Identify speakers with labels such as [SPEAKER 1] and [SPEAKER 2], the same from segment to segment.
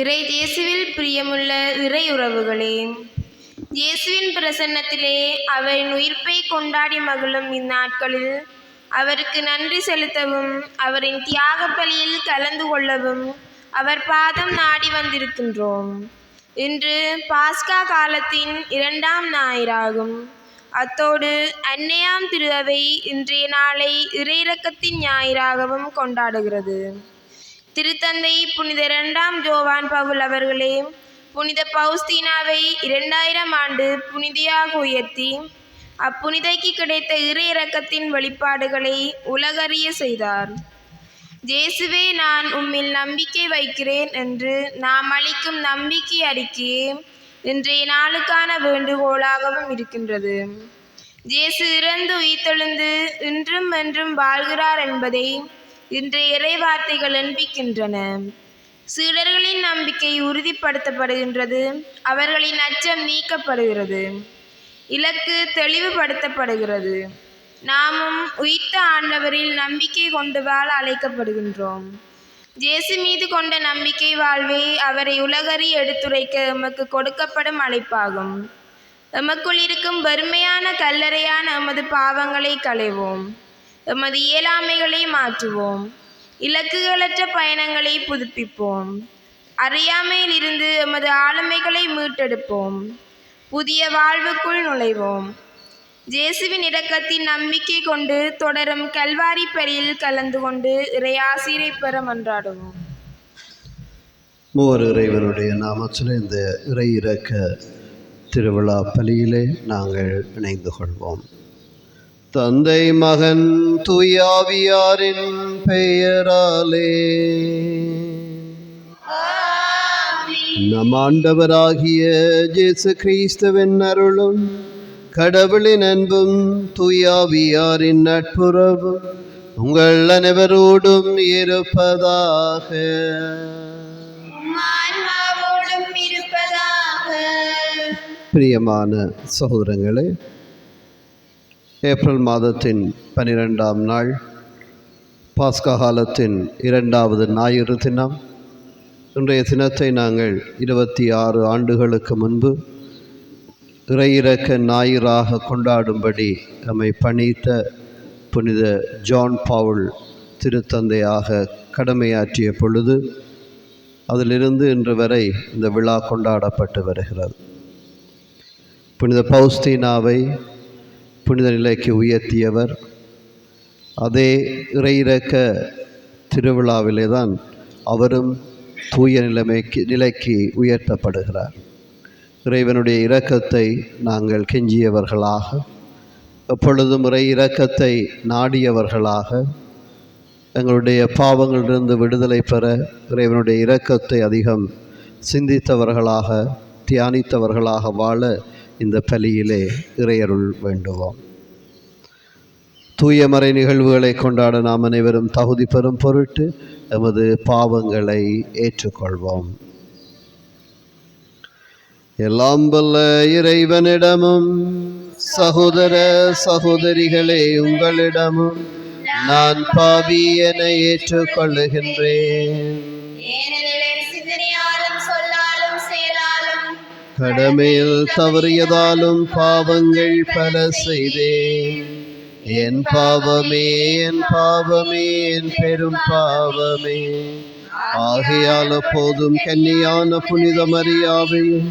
[SPEAKER 1] இறை இயேசுவில் பிரியமுள்ள இறை உறவுகளே, இயேசுவின் பிரசன்னத்திலே அவரின் உயிர்ப்பை கொண்டாடி மகிழும் இந்நாட்களில் அவருக்கு நன்றி செலுத்தவும் அவரின் தியாக பலியில் கலந்து கொள்ளவும் அவர் பாதம் நாடி வந்திருக்கின்றோம். இன்று பாஸ்கா காலத்தின் 2ஆம் ஞாயிறாகும். அத்தோடு அன்னையாம் திரு அவை இன்றைய நாளை இறையிறக்கத்தின் ஞாயிறாகவும் கொண்டாடுகிறது. திருத்தந்தை புனித 2ஆம் யோவான் பவுல் அவர்களே புனித பவுஸ்தீனாவை 2000 ஆண்டு புனிதையாக உயர்த்தி அப்புனிதைக்கு கிடைத்த இறையிறக்கத்தின் வெளிப்பாடுகளை உலகறிய செய்தார். இயேசுவே, நான் உம்மில் நம்பிக்கை வைக்கிறேன் என்று நாம் அளிக்கும் நம்பிக்கை அறிக்கையே இன்றைய நாளுக்கான வேண்டுகோளாகவும் இருக்கின்றது. இயேசு இறந்து உயிர்த்தெழுந்து இன்றும் என்றும் வாழ்கிறார் என்பதை இன்றைய இறைவார்த்தைகள் எண்பிக்கின்றன. சீடர்களின் நம்பிக்கை உறுதிப்படுத்தப்படுகின்றது. அவர்களின் அச்சம் நீக்கப்படுகிறது. இலக்கு தெளிவுபடுத்தப்படுகிறது. நாமும் உயிர்த்த ஆண்டவரில் நம்பிக்கை கொண்டு வாழ அழைக்கப்படுகின்றோம். இயேசு மீது கொண்ட நம்பிக்கை வாழ்வே அவரை உலகறிய எடுத்துரைக்க எமக்கு கொடுக்கப்படும் அழைப்பாகும். எமக்குள் இருக்கும் வறுமையான கல்லறையான எமது பாவங்களை களைவோம். எமது இயலாமைகளை மாற்றுவோம். இலக்குகளற்ற பயணங்களை புதுப்பிப்போம். அறியாமையில் இருந்து எமது ஆளுமைகளை மீட்டெடுப்போம். புதிய வாழ்வுக்குள் நுழைவோம். இயேசுவின் இரக்கத்தின் நம்பிக்கை கொண்டு தொடரும் கல்வாரி பலியில் கலந்து கொண்டு இறையாசிரை பெற மன்றாடுவோம்.
[SPEAKER 2] மூவர் இறைவனுடைய நாமத்தில் இந்த இறை இரக்க திருவிழா பலியிலே நாங்கள் இணைந்து கொள்வோம். தந்தை, மகன், தூயாவியாரின் பெயராலே. நம் ஆண்டவராகிய இயேசு கிறிஸ்துவின் அருளும் கடவுளின் அன்பும் தூயாவியாரின் நட்புறவும் உங்கள் அனைவரோடும் இருப்பதாக. பிரியமான சகோதரங்களே, ஏப்ரல் மாதத்தின் 12ஆம் நாள் பாஸ்கா காலத்தின் 2வது ஞாயிறு தினம். இன்றைய தினத்தை நாங்கள் 26 ஆண்டுகளுக்கு முன்பு இறையிறக்க ஞாயிறாக கொண்டாடும்படி நம்மை பணித்த புனித ஜான் பவுல் திருத்தந்தையாக கடமையாற்றிய பொழுது அதிலிருந்து இன்று வரை இந்த விழா கொண்டாடப்பட்டு வருகிறது. புனித பவுஸ்தீனாவை புனித நிலைக்கு உயர்த்தியவர். அதே இறையிறக்க திருவிழாவிலே தான் அவரும் தூய நிலைக்கு உயர்த்தப்படுகிறார். இறைவனுடைய இரக்கத்தை நாங்கள் கெஞ்சியவர்களாக, எப்பொழுதும் இறை இரக்கத்தை நாடியவர்களாக, எங்களுடைய பாவங்களிலிருந்து விடுதலை பெற இறைவனுடைய இரக்கத்தை அதிகம் சிந்தித்தவர்களாக, தியானித்தவர்களாக வாழ இந்த பலியிலே இறையருள் வேண்டுவோம். தூயமறை நிகழ்வுகளை கொண்டாட நாம் அனைவரும் தகுதி பெறும் பொருட்டு எமது பாவங்களை ஏற்றுக்கொள்வோம். எல்லாம் வல்ல இறைவனிடமும் சகோதர சகோதரிகளே உங்களிடமும் நான் பாவி என ஏற்றுக்கொள்ளுகின்றேன். கடமையில் தவறியதாலும் பாவங்கள் பல செய்தேன். என் பாவமே, என் பாவமே, என் பெரும் பாவமே. ஆகையால் போதும் கன்னியான புனித மரியாவையும்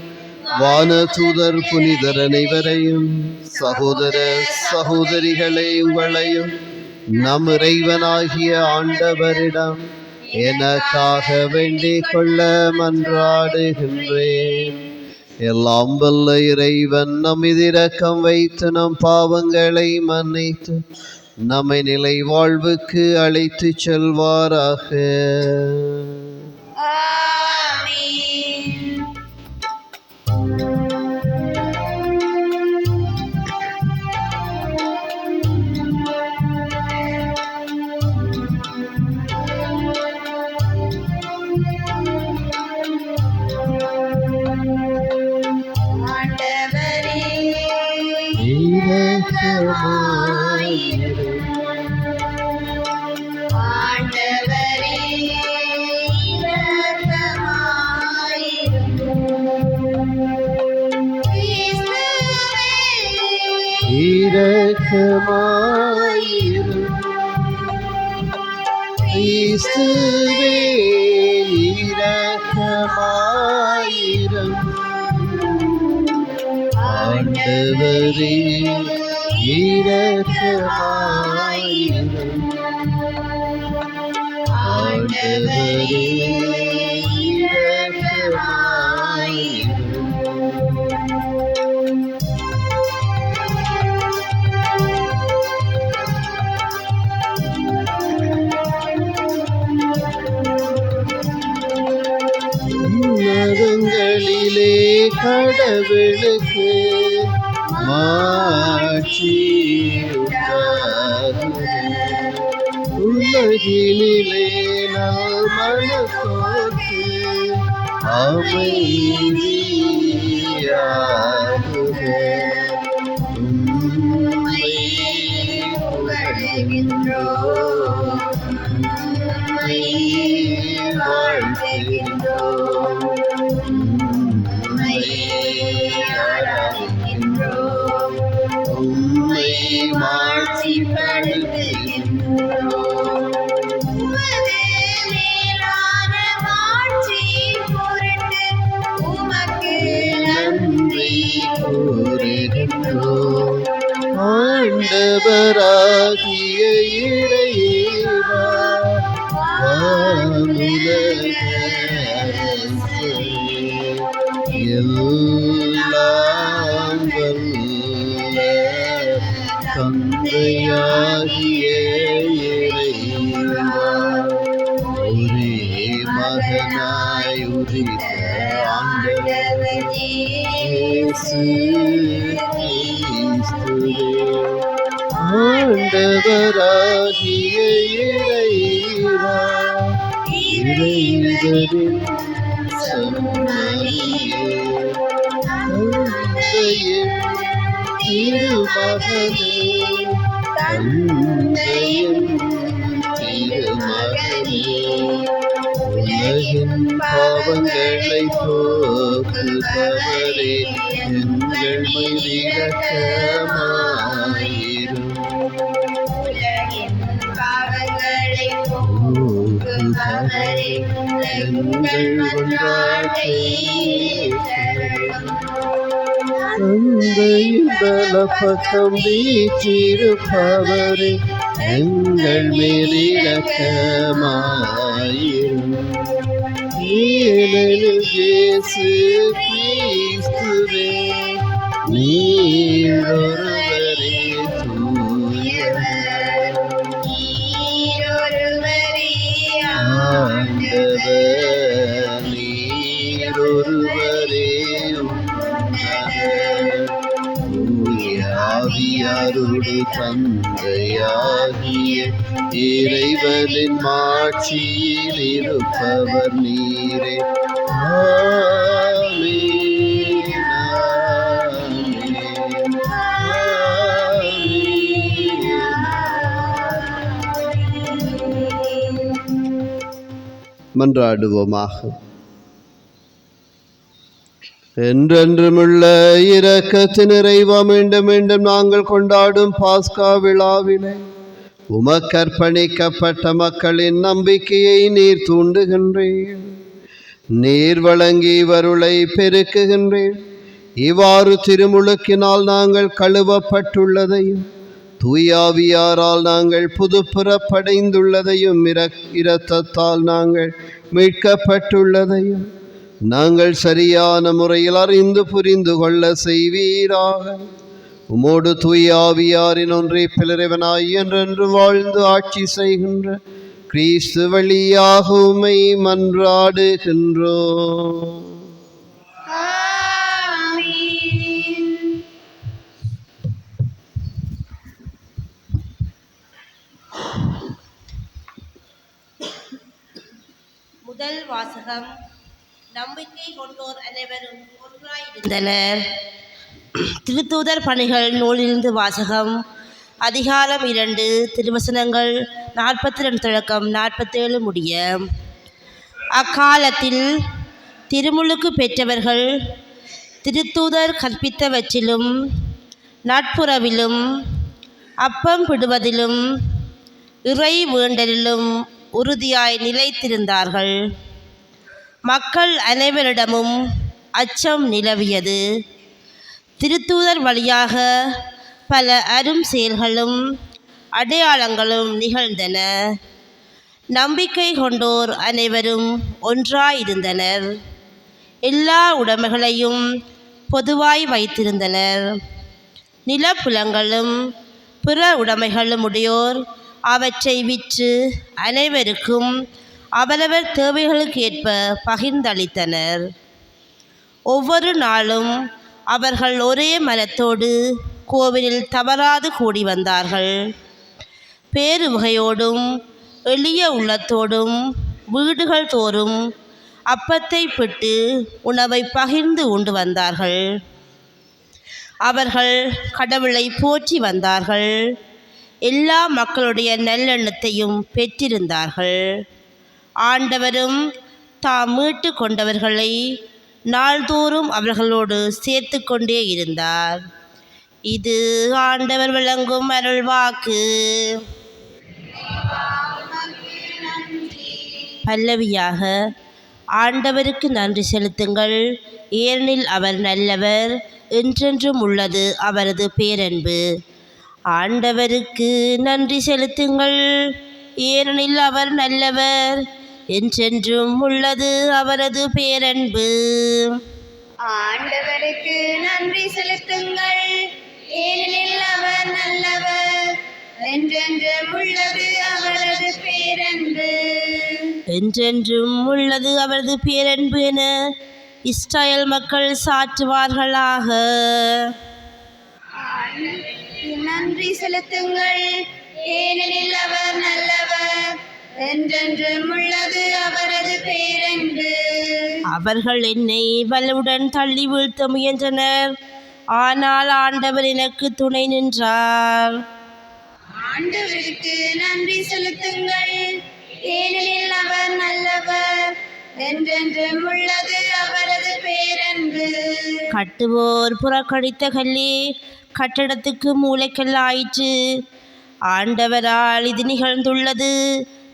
[SPEAKER 2] வான தூதர் புனிதர் அனைவரையும் சகோதர சகோதரிகளை உங்களையும் நம் இறைவனாகிய ஆண்டவரிடம் எனக்காக வேண்டிக் கொள்ள மன்றாடுகின்றேன். எல்லாம் வல்ல இறைவன் நம்மீது இரக்கம் வைத்து நம் பாவங்களை மன்னித்து நம்மை நிலை வாழ்வுக்கு அழைத்து செல்வாராக.
[SPEAKER 1] ஆமென். ஆண்டவரே
[SPEAKER 2] இரக்கமாயிரும். கிறிஸ்துவே இரக்கமாயிரும். ஆண்டவரே இரக்கமாயிரும். ஆண்டவரே இரக்கமாயிரும். உன்னதங்களிலே கடவுளுக்கு மாட்சி உண்டாகுக. உலகினிலே நல் மனத்தோர்க்கு அமைதியாகுக. உம்மை புகழ்கின்றோம், உம்மை வாழ்த்துகின்றோம், உம்மை ஆராதிக்கின்றோம், உம்மை மாட்சிப்படுத்துகின்றோம். உமது மேலான மாட்சியின் பொருட்டு உமக்கு நன்றி கூறுகின்றோம். ஆண்டவராகிய இறைவா, வானுலக அரசரே, எல்லாம் வல்ல தந்தையாகிய இறைவா, ஒரே மகனாய் உதித்த ஆண்டவர் இயேசு கிறிஸ்துவே, ஆண்டவராகிய இறைவா, இறைவனின் செம்மறியே, தந்தையின் திருமகனே, தந்தையின் திருமகனே, உலகின் பாவங்களை போக்குபவரே, எங்கள் மீது இரக்கமாயிரும்.
[SPEAKER 1] உலகின் பாவங்களை போக்குபவரே, எங்கள் மன்றாட்டை கேட்டருளும்.
[SPEAKER 2] தந்தையின் பலப்பக்கம் வீற்றிருப்பவரே, எங்கள் மேல் இரக்கமாயிரும். ஏனெனில் இயேசு கிறிஸ்துவே, நீர் ஒருவரே தூயவர்,
[SPEAKER 1] நீர் ஒருவரே
[SPEAKER 2] ஆண்டவர், நீர் ஒருவரே உன்னதர். தூய ஆவியாரோடு தந்தையாகிய இறைவனின் மாட்சியில் இருப்பவர் நீரே. ஆமென், ஆமென், ஆமென். மன்றாடுவோமாக. என்றென்றுமுள்ள இரக்கத்தின் நிறைவா, மீண்டும் மீண்டும் நாங்கள் கொண்டாடும் பாஸ்கா விழாவினை உமக்கர்ப்பணிக்கப்பட்ட மக்களின் நம்பிக்கையை நீர் தூண்டுகின்றீர். நீர் வழங்கி வருளை பெருக்குகின்றீர். இவ்வாறு திருமுழுக்கினால் நாங்கள் கழுவப்பட்டுள்ளதையும் தூயாவியாரால் நாங்கள் புதுப்புறப்படைந்துள்ளதையும் இரத்தத்தால் நாங்கள் மீட்கப்பட்டுள்ளதையும் நாங்கள் சரியான முறையில் அறிந்து புரிந்து கொள்ள செய்வீராக. உமோடு தூயாவியாரின் ஒன்றை பிளறிவனாய் என்றென்று வாழ்ந்து ஆட்சி செய்கின்ற கிறிஸ்து வழியாக உம்மை மன்றாடுகின்றோம்.
[SPEAKER 3] முதல் வாசகம். நம்பிக்கை கொண்டோர் அனைவரும் ஒன்றாயிருந்தனர். திருத்தூதர் பணிகள் நூலிலிருந்து வாசகம். அதிகாரம் 2, திருவசனங்கள் 42 தொடக்கம் 47 முடிய. அக்காலத்தில் திருமுழுக்கு பெற்றவர்கள் திருத்தூதர் கற்பித்தவற்றிலும் நட்புறவிலும் அப்பம் பிடுவதிலும் இறை வேண்டலிலும் உறுதியாய் நிலைத்திருந்தார்கள். மக்கள் அனைவரிடமும் அச்சம் நிலவியது. திருத்தூதர் வழியாக பல அரும் செயல்களும் அடையாளங்களும் நிகழ்ந்தன. நம்பிக்கை கொண்டோர் அனைவரும் ஒன்றாயிருந்தனர். எல்லா உடைமைகளையும் பொதுவாய் வைத்திருந்தனர். நிலப்புலங்களும் பிற உடைமைகளும் உடையோர் அவற்றை விற்று அனைவருக்கும் அவரவர் தேவைகளுக்கு ஏற்ப பகிர்ந்தளித்தனர். ஒவ்வொரு நாளும் அவர்கள் ஒரே மனத்தோடு கோவிலில் தவறாது கூடி வந்தார்கள். பேருவகையோடும் எளிய உள்ளத்தோடும் வீடுகள் தோறும் அப்பத்தை பிட்டு உணவை பகிர்ந்து உண்டு வந்தார்கள். அவர்கள் கடவுளை போற்றி வந்தார்கள். எல்லா மக்களுடைய நல்லெண்ணத்தையும் பெற்றிருந்தார்கள். ஆண்டவரும் தாம் மீட்டு கொண்டவர்களை நாள்தோறும் அவர்களோடு சேர்த்து கொண்டே இருந்தார். இது ஆண்டவர் வழங்கும் அருள்வாக்கு. பல்லவியாக. ஆண்டவருக்கு நன்றி செலுத்துங்கள், ஏனெனில் அவர் நல்லவர், என்றென்றும் உள்ளது அவரது பேரன்பு. ஆண்டவருக்கு நன்றி செலுத்துங்கள், ஏனெனில் அவர் நல்லவர், என்றென்றும் உள்ளது அவரது பேரன்பு.
[SPEAKER 1] ஆண்டவருக்கு நன்றி செலுத்துங்கள், ஏனெனில் அவர் நல்லவர், என்றென்றும் உள்ளது அவரது பேரன்பு.
[SPEAKER 3] என்றென்றும் உள்ளது அவரது பேரன்பு என இஸ்ரவேல் மக்கள் சாற்றுவார்களாக.
[SPEAKER 1] நன்றி செலுத்துங்கள், ஏனெனில் அவர் நல்லவர், என்றென்றும் உள்ளது அவரது பேரன்பு.
[SPEAKER 3] அவர்கள் என்னை வலுவுடன் தள்ளி வீழ்த்த முயன்றனர், ஆனால் ஆண்டவர் எனக்கு துணை நின்றார்.
[SPEAKER 1] ஆண்டவருக்கு நன்றி செலுத்துங்கள், ஏனெனில் அவர் நல்லவர், என்றென்றும் உள்ளது அவரது பேரன்பு.
[SPEAKER 3] கட்டுவோர் புறக்கணித்த கல்லே கட்டடத்துக்கு மூலைக்கல் ஆயிற்று. ஆண்டவரால் இது நிகழ்ந்துள்ளது,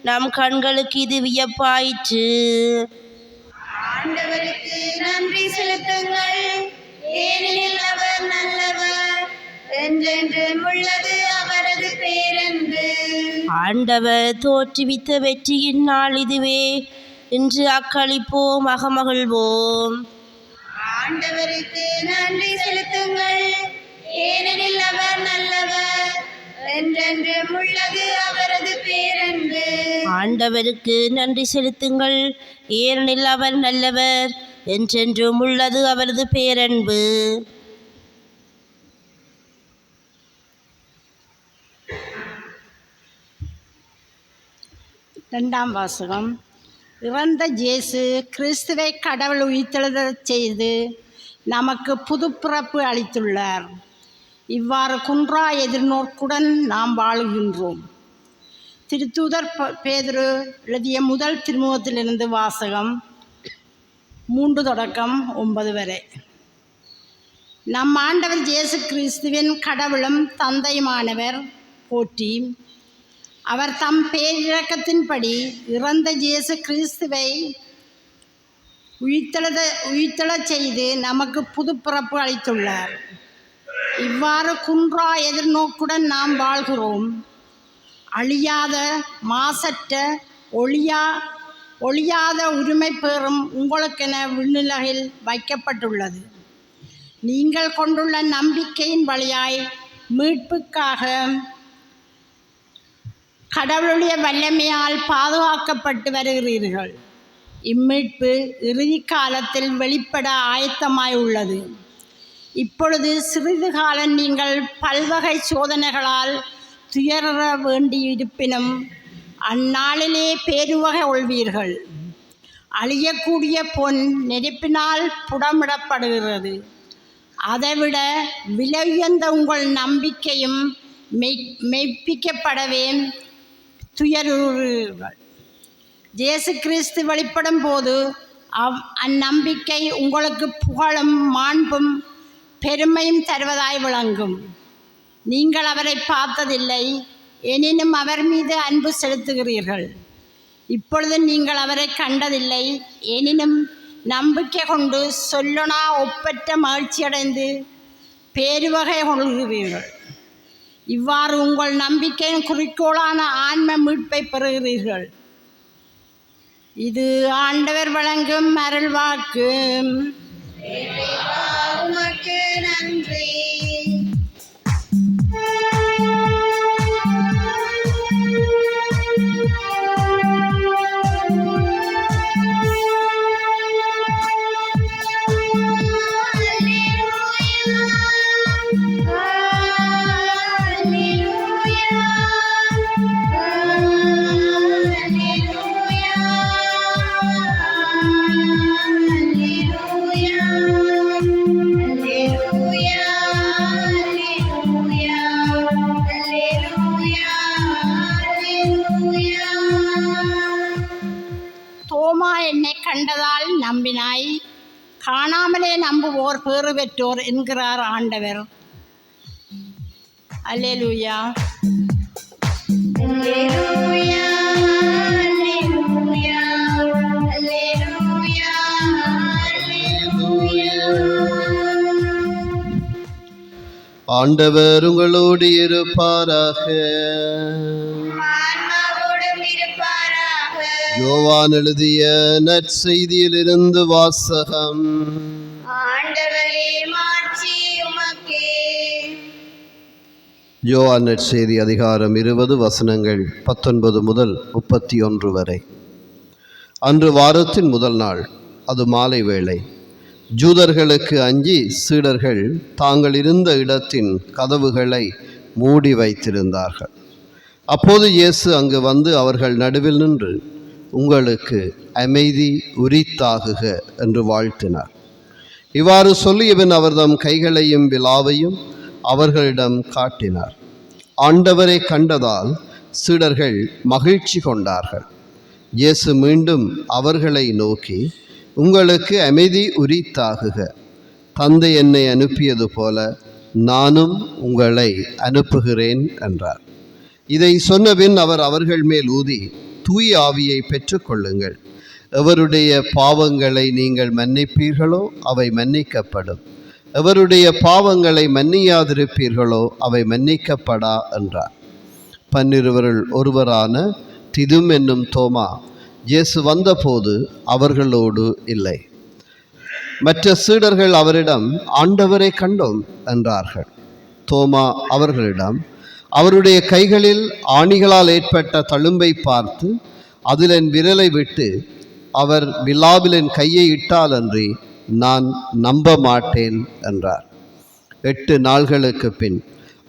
[SPEAKER 3] நம் கண்களுக்கு இது வியப்பாயிற்று.
[SPEAKER 1] ஆண்டவருக்கு நன்றி செலுத்துங்கள், ஏனெனில் அவர் நல்லவர், என்றென்றும் உள்ளது அவரது பேரன்பு.
[SPEAKER 3] ஆண்டவர் தோற்றுவித்த வெற்றியின் நாள் இதுவே, இன்று அக்களிப்போம், அகமகிழ்வோம்.
[SPEAKER 1] ஆண்டவருக்கு நன்றி செலுத்துங்கள், ஏனெனில் அவர் நல்லவர், என்றென்றும் உள்ளது அவரது பேரன்பு.
[SPEAKER 3] ஆண்டவருக்கு நன்றி செலுத்துங்கள், ஏனெனில் அவர் நல்லவர், என்றென்றும் உள்ளது அவரது பேரன்பு.
[SPEAKER 4] இரண்டாம் வாசகம். இறந்த இயேசு கிறிஸ்துவை கடவுள் உயிர்த்தெழுதச் செய்து நமக்கு புதுப்பிறப்பு அளித்துள்ளார். இவ்வாறு குன்றா எதிர்நோக்குடன் நாம் வாழுகின்றோம். திருத்தூதர் பேதுரு எழுதிய முதல் திருமுகத்திலிருந்து வாசகம். 3 தொடக்கம் 9 வரை. நம் ஆண்டவர் இயேசு கிறிஸ்துவின் கடவுளும் தந்தையுமானவர் போற்றி, அவர் தம் பேரிரக்கத்தின்படி இறந்த இயேசு கிறிஸ்துவை உயிர்த்தெழச் செய்து நமக்கு புதுப்பிறப்பு அளித்துள்ளார். இவ்வாறு குன்றா எதிர்நோக்குடன் நாம் வாழ்கிறோம். அழியாத மாசற்ற ஒழியாத உரிமை பெறும் உங்களுக்கென விண்ணுலகில் வைக்கப்பட்டுள்ளது. நீங்கள் கொண்டுள்ள நம்பிக்கையின் வழியாய் மீட்புக்காக கடவுளுடைய வல்லமையால் பாதுகாக்கப்பட்டு வருகிறீர்கள். இம்மீட்பு இறுதி காலத்தில் வெளிப்பட ஆயத்தமாய் உள்ளது. இப்பொழுது சிறிது காலம் நீங்கள் பல்வகை சோதனைகளால் துயர வேண்டியிருப்பினும் அந்நாளிலே பேருவகை கொள்வீர்கள். அழியக்கூடிய பொன் நெருப்பினால் புடமிடப்படுகிறது, அதைவிட விலையுயர்ந்த உங்கள் நம்பிக்கையும் மெய்ப்பிக்கப்படவே துயருறீர்கள். இயேசு கிறிஸ்து வெளிப்படும் போது அந்நம்பிக்கை உங்களுக்கு புகழும் மாண்பும் பெருமையும் தருவதாய் விளங்கும். நீங்கள் அவரை பார்த்ததில்லை, எனினும் அவர் மீது அன்பு செலுத்துகிறீர்கள். இப்பொழுது நீங்கள் அவரை கண்டதில்லை, எனினும் நம்பிக்கை கொண்டு சொல்லனா ஒப்பற்ற மகிழ்ச்சியடைந்து பேருவகை கொள்கிறீர்கள். இவ்வாறு உங்கள் நம்பிக்கையின் குறிக்கோளான ஆன்ம மீட்பை பெறுகிறீர்கள். இது ஆண்டவர் வழங்கும் அருள்வாக்கு.
[SPEAKER 1] உமக்கு நன்றி.
[SPEAKER 4] தோமா என்னை கண்டதால் நம்பினாய், காணாமலே நம்புவோர் பேறு பெற்றோர் என்கிறார் ஆண்டவர். அல்லேலூயா.
[SPEAKER 1] அல்லேலூயா, அல்லேலூயா, அல்லேலூயா, அல்லேலூயா.
[SPEAKER 2] ஆண்டவர் உங்களோடு இருப்பாராக.
[SPEAKER 1] ஆன்மாவோடும் இருப்பாராக.
[SPEAKER 2] யோவான் எழுதிய நற்செய்தியிலிருந்து வாசகம்.
[SPEAKER 1] ஆண்டவரே, மாட்சி உமக்கே.
[SPEAKER 2] யோவான் நற்செய்தி அதிகாரம் 20 வசனங்கள் 19 முதல் 31 வரை. அன்று வாரத்தின் முதல் நாள், அது மாலை வேளை. ஜூதர்களுக்கு அஞ்சி சீடர்கள் தாங்கள் இருந்த இடத்தின் கதவுகளை மூடி வைத்திருந்தார்கள். அப்போது இயேசு அங்கு வந்து அவர்கள் நடுவில் நின்று, உங்களுக்கு அமைதி உரித்தாகுக என்று வாழ்த்தினார். இவ்வாறு சொல்லியபின் அவர் தம் கைகளையும் விலாவையும் அவர்களிடம் காட்டினார். ஆண்டவரை கண்டதால் சீடர்கள் மகிழ்ச்சி கொண்டார்கள். இயேசு மீண்டும் அவர்களை நோக்கி, உங்களுக்கு அமைதி உரித்தாகுக. தந்தை என்னை அனுப்பியது போல நானும் உங்களை அனுப்புகிறேன் என்றார். இதை சொன்னபின் அவர் அவர்கள் மேல் ஊதி, தூய ஆவியை பெற்றுக்கொள்ளுங்கள். எவருடைய பாவங்களை நீங்கள் மன்னிப்பீர்களோ அவை மன்னிக்கப்படும், எவருடைய பாவங்களை மன்னியாதிருப்பீர்களோ அவை மன்னிக்கப்படா என்றார். 12 ஒருவரான திதும் என்னும் தோமா இயேசு வந்தபோது அவர்களோடு இல்லை. மற்ற சீடர்கள் அவரிடம், ஆண்டவரை கண்டோம் என்றார்கள். தோமா அவர்களிடம், அவருடைய கைகளில் ஆணிகளால் ஏற்பட்ட தழும்பை பார்த்து அதில் என் விரலை விட்டு அவர் விலாவில் என் கையை இட்டாலன்றி நான் நம்ப மாட்டேன் என்றார். 8 நாள்களுக்கு பின்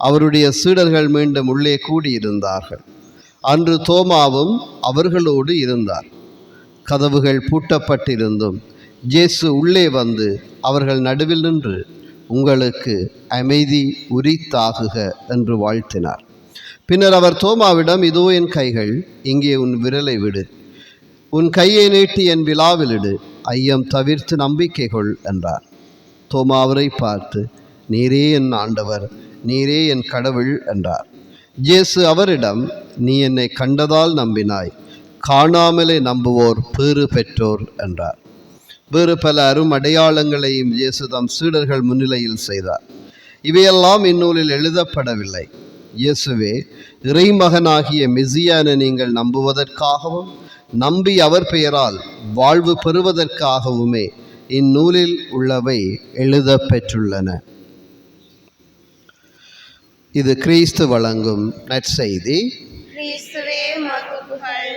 [SPEAKER 2] அவருடைய சீடர்கள் மீண்டும் உள்ளே கூடியிருந்தார்கள். அன்று தோமாவும் அவர்களோடு இருந்தார். கதவுகள் பூட்டப்பட்டிருந்தும் இயேசு உள்ளே வந்து அவர்கள் நடுவில் நின்று, உங்களுக்கு அமைதி உரித்தாகுக என்று வாழ்த்தினார். பின்னர் அவர் தோமாவிடம், இதோ என் கைகள், இங்கே உன் விரலை விடு, உன் கையை நீட்டி என் விலாவிலிடு, ஐயம் தவிர்த்து நம்பிக்கை கொள் என்றார். தோமா அவரை பார்த்து, நீரே என் ஆண்டவர், நீரே என் கடவுள் என்றார். இயேசு அவரிடம், நீ என்னை கண்டதால் நம்பினாய், காணாமலே நம்புவோர் பேறு பெற்றோர் என்றார். வேறு பல அரும் அடையாளங்களையும் இயேசு தம் சீடர்கள் முன்னிலையில் செய்தார். இவையெல்லாம் இந்நூலில் எழுதப்படவில்லை. இயேசுவே இறைமகனாகிய மெசியா என நீங்கள் நம்புவதற்காகவும் நம்பி அவர் பெயரால் வாழ்வு பெறுவதற்காகவுமே இந்நூலில் உள்ளவை எழுதப்பெற்றுள்ளன. இது கிறிஸ்து வழங்கும் நற்செய்தி.
[SPEAKER 1] கிறிஸ்துவே உமக்கு புகழ்.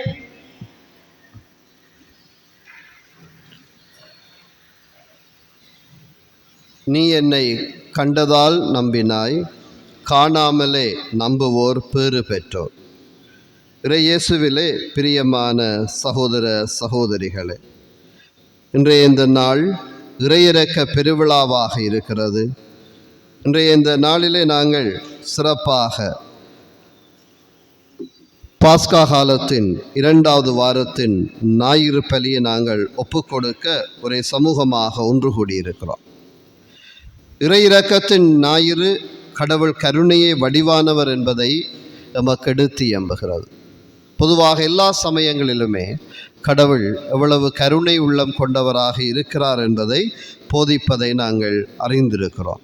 [SPEAKER 2] நீ என்னை கண்டதால் நம்பினாய், காணாமலே நம்புவோர் பேறு பெற்றோர். இயேசுவிலே பிரியமான சகோதர சகோதரிகளே, இன்றைய இந்த நாள் இறையிறக்க பெருவிழாவாக இருக்கிறது. இன்றைய இந்த நாளிலே நாங்கள் சிறப்பாக பாஸ்கா காலத்தின் 2வது வாரத்தின் ஞாயிறு பலியை நாங்கள் ஒப்புக்கொடுக்க ஒரே சமூகமாக ஒன்று கூடியிருக்கிறோம். இறை இரக்கத்தின் ஞாயிறு கடவுள் கருணையை வடிவானவர் என்பதை நமக்கு எடுத்து எம்புகிறது. பொதுவாக எல்லா சமயங்களிலுமே கடவுள் எவ்வளவு கருணை உள்ளம் கொண்டவராக இருக்கிறார் என்பதை போதிப்பதை நாங்கள் அறிந்திருக்கிறோம்.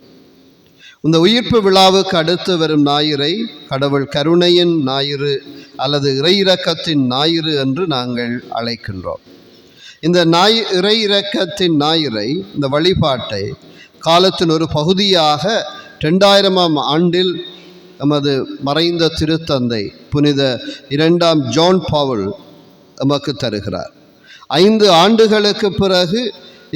[SPEAKER 2] இந்த உயிர்ப்பு விழாவுக்கு அடுத்து வரும் ஞாயிறை கடவுள் கருணையின் ஞாயிறு அல்லது இறை இரக்கத்தின் ஞாயிறு என்று நாங்கள் அழைக்கின்றோம். இந்த இறை இரக்கத்தின் ஞாயிறை, இந்த வழிபாட்டை காலத்தின் ஒரு பகுதியாக 2000ஆம் ஆண்டில் நமது மறைந்த திருத்தந்தை புனித 2ஆம் ஜான் பாவல் நமக்கு தருகிறார். 5 ஆண்டுகளுக்கு பிறகு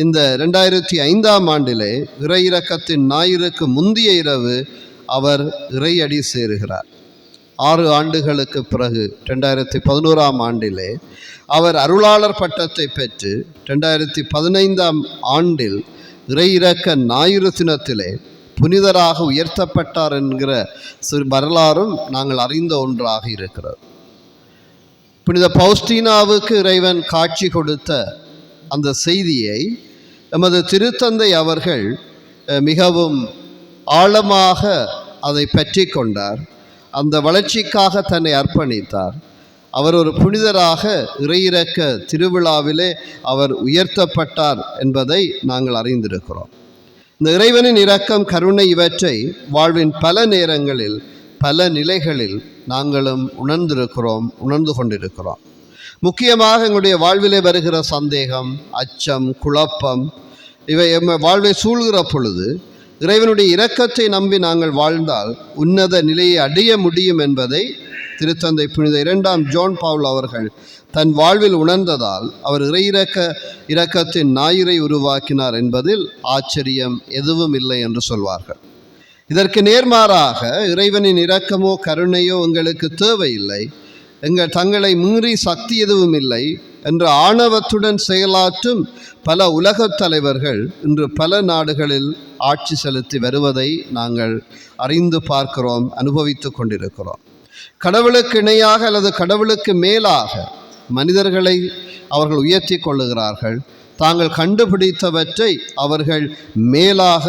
[SPEAKER 2] இந்த 2005ஆம் ஆண்டிலே இறை இரக்கத்தின் ஞாயிறுக்கு முந்தைய இரவு அவர் இறையடி சேருகிறார். 6 ஆண்டுகளுக்கு பிறகு 2011ஆம் ஆண்டிலே அவர் அருளாளர் பட்டத்தை பெற்று 2015ஆம் ஆண்டில் இறை இரக்க ஞாயிறு தினத்திலே புனிதராக உயர்த்தப்பட்டார் என்கிற வரலாறும் நாங்கள் அறிந்த ஒன்றாக இருக்கிறது. புனித பௌஸ்டீனாவுக்கு இறைவன் காட்சி கொடுத்த அந்த செய்தியை நமது திருத்தந்தை அவர்கள் மிகவும் ஆழமாக அதை பற்றி கொண்டார். அந்த வளர்ச்சிக்காக தன்னை அர்ப்பணித்தார். அவர் ஒரு புனிதராக இறையிறக்க திருவிழாவிலே அவர் உயர்த்தப்பட்டார் என்பதை நாங்கள் அறிந்திருக்கிறோம். இந்த இறைவனின் இரக்கம், கருணை இவற்றை வாழ்வின் பல நேரங்களில் பல நிலைகளில் நாங்களும் உணர்ந்து கொண்டிருக்கிறோம். முக்கியமாக எங்களுடைய வாழ்விலே வருகிற சந்தேகம், அச்சம், குழப்பம் இவை வாழ்வை சூழ்கிற பொழுது இறைவனுடைய இரக்கத்தை நம்பி நாங்கள் வாழ்ந்தால் உன்னத நிலையை அடைய முடியும் என்பதை திருத்தந்தை புனித 2ஆம் ஜான் பாவல் அவர்கள் தன் வாழ்வில் உணர்ந்ததால் அவர் இரக்கத்தின் ஞாயிறை உருவாக்கினார் என்பதில் ஆச்சரியம் எதுவும் இல்லை என்று சொல்வார்கள். இதற்கு நேர்மாறாக இறைவனின் இரக்கமோ கருணையோ எங்களுக்கு தேவையில்லை, தங்களை மீறி சக்தி எதுவும் இல்லை என்ற ஆணவத்துடன் செயலாற்றும் பல உலகத் தலைவர்கள் இன்று பல நாடுகளில் ஆட்சி செலுத்தி வருவதை நாங்கள் அறிந்து பார்க்கிறோம், அனுபவித்து கொண்டிருக்கிறோம். கடவுளுக்கு இணையாக அல்லது கடவுளுக்கு மேலாக மனிதர்களை அவர்கள் உயர்த்தி கொள்ளுகிறார்கள். தாங்கள் கண்டுபிடித்தவற்றை அவர்கள் மேலாக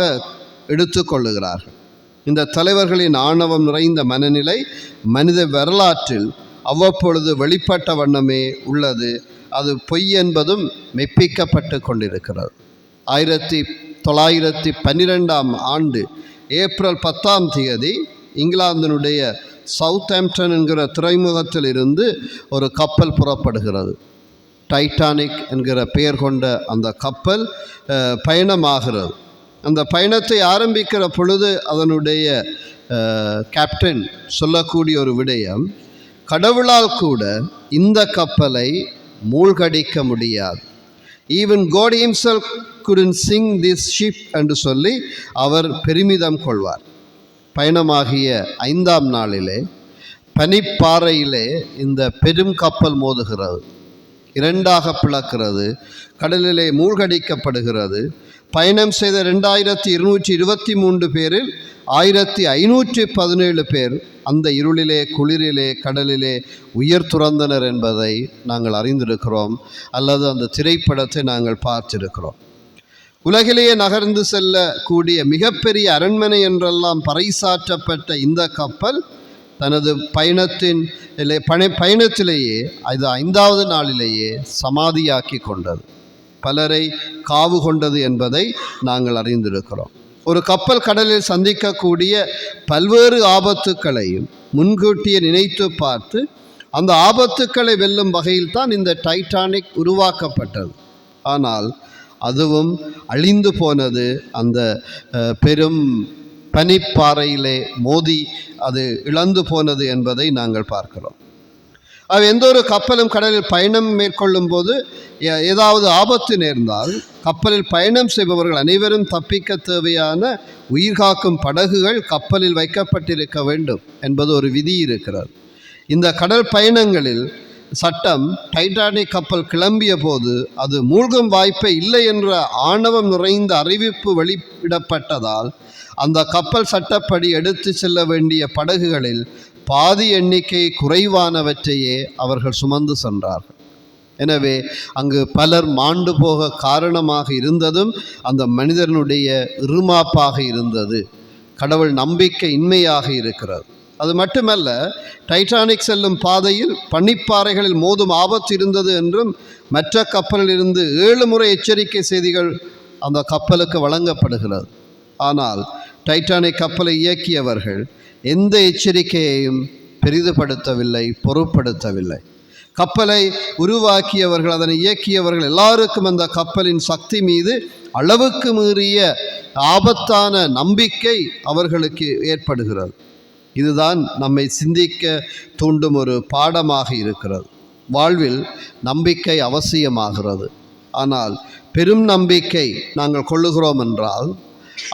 [SPEAKER 2] எடுத்து கொள்ளுகிறார்கள். இந்த தலைவர்களின் ஆணவம் நிறைந்த மனநிலை மனித வரலாற்றில் அவ்வப்பொழுது வெளிப்பட்ட வண்ணமே உள்ளது. அது பொய் என்பதும் மெய்ப்பிக்கப்பட்டு கொண்டிருக்கிறது. 1912ஆம் ஆண்டு ஏப்ரல் 10ஆம் தேதி இங்கிலாந்தினுடைய சவுத்தாம்ப்டன் என்கிற துறைமுகத்தில் இருந்து ஒரு கப்பல் புறப்படுகிறது. டைட்டானிக் என்கிற பெயர் கொண்ட அந்த கப்பல் பயணமாகிறது. அந்த பயணத்தை ஆரம்பிக்கிற பொழுது அதனுடைய கேப்டன் சொல்லக்கூடிய ஒரு விடயம், கடவுளால் கூட இந்த கப்பலை மூழ்கடிக்க முடியாது. Even God himself couldn't sink this ship என்று சொல்லி அவர் பெருமிதம் கொள்வார். பயணமாகிய 5ஆம் நாளிலே பனிப்பாறையிலே இந்த பெரும் கப்பல் மோதுகிறது, 2ஆக பிளக்கிறது, கடலிலே மூழ்கடிக்கப்படுகிறது. பயணம் செய்த 2223 பேரில் 1517 பேர் அந்த இருளிலே, குளிரிலே, கடலிலே உயிர் துறந்தனர் என்பதை நாங்கள் அறிந்திருக்கிறோம், அல்லது அந்த திரைப்படத்தை நாங்கள் பார்த்திருக்கிறோம். உலகிலேயே நகர்ந்து செல்லக்கூடிய மிகப்பெரிய அரண்மனை என்றெல்லாம் பறைசாற்றப்பட்ட இந்த கப்பல் தனது பயணத்திலேயே அது 5ஆவது நாளிலேயே சமாதியாக்கி கொண்டது, பலரை காவு கொண்டது என்பதை நாங்கள் அறிந்திருக்கிறோம். ஒரு கப்பல் கடலில் சந்திக்கக்கூடிய பல்வேறு ஆபத்துக்களையும் முன்கூட்டியே நினைத்து பார்த்து அந்த ஆபத்துக்களை வெல்லும் வகையில் தான் இந்த டைட்டானிக் உருவாக்கப்பட்டது. ஆனால் அதுவும் அழிந்து போனது. அந்த பெரும் பனிப்பாறையிலே மோதி அது இழந்து போனது என்பதை நாங்கள் பார்க்கிறோம். எந்த ஒரு கப்பலும் கடலில் பயணம் மேற்கொள்ளும் போது ஏதாவது ஆபத்து நேர்ந்தால் கப்பலில் பயணம் செய்பவர்கள் அனைவரும் தப்பிக்க தேவையான உயிர்காக்கும் படகுகள் கப்பலில் வைக்கப்பட்டிருக்க வேண்டும் என்பது ஒரு விதி இருக்கிறது. இந்த கடல் பயணங்களில் சட்டம் டைட்டானிக் கப்பல் கிளம்பிய போது அது மூழ்கும் வாய்ப்பே இல்லை என்ற ஆணவம் நிறைந்த அறிவிப்பு வெளியிடப்பட்டதால் அந்த கப்பல் சட்டப்படி எடுத்து செல்ல வேண்டிய படகுகளில் பாதி எண்ணிக்கை குறைவானவற்றையே அவர்கள் சுமந்து சென்றார்கள். எனவே அங்கு பலர் மாண்டு போக காரணமாக இருந்ததும் அந்த மனிதனுடைய இருமாப்பாக இருந்தது. கடவுள் நம்பிக்கை இன்மையாக இருக்கிறது. அது மட்டுமல்ல, டைட்டானிக் செல்லும் பாதையில் பனிப்பாறைகளில் மோதும் ஆபத்து இருந்தது என்றும் மற்ற கப்பலில் இருந்து 7 முறை எச்சரிக்கை செய்திகள் அந்த கப்பலுக்கு வழங்கப்படுகிறது. ஆனால் டைட்டானிக் கப்பலை இயக்கியவர்கள் எந்த எச்சரிக்கையையும் பெரிதுபடுத்தவில்லை, பொருட்படுத்தவில்லை. கப்பலை உருவாக்கியவர்கள், அதனை இயக்கியவர்கள் எல்லாருக்கும் அந்த கப்பலின் சக்தி மீது அளவுக்கு மீறிய ஆபத்தான நம்பிக்கை அவர்களுக்கு ஏற்படுகிறது. இதுதான் நம்மை சிந்திக்க தூண்டும் ஒரு பாடமாக இருக்கிறது. வாழ்வில் நம்பிக்கை அவசியமாகிறது. ஆனால் பெரும் நம்பிக்கை நாங்கள் கொள்ளுகிறோம் என்றால்,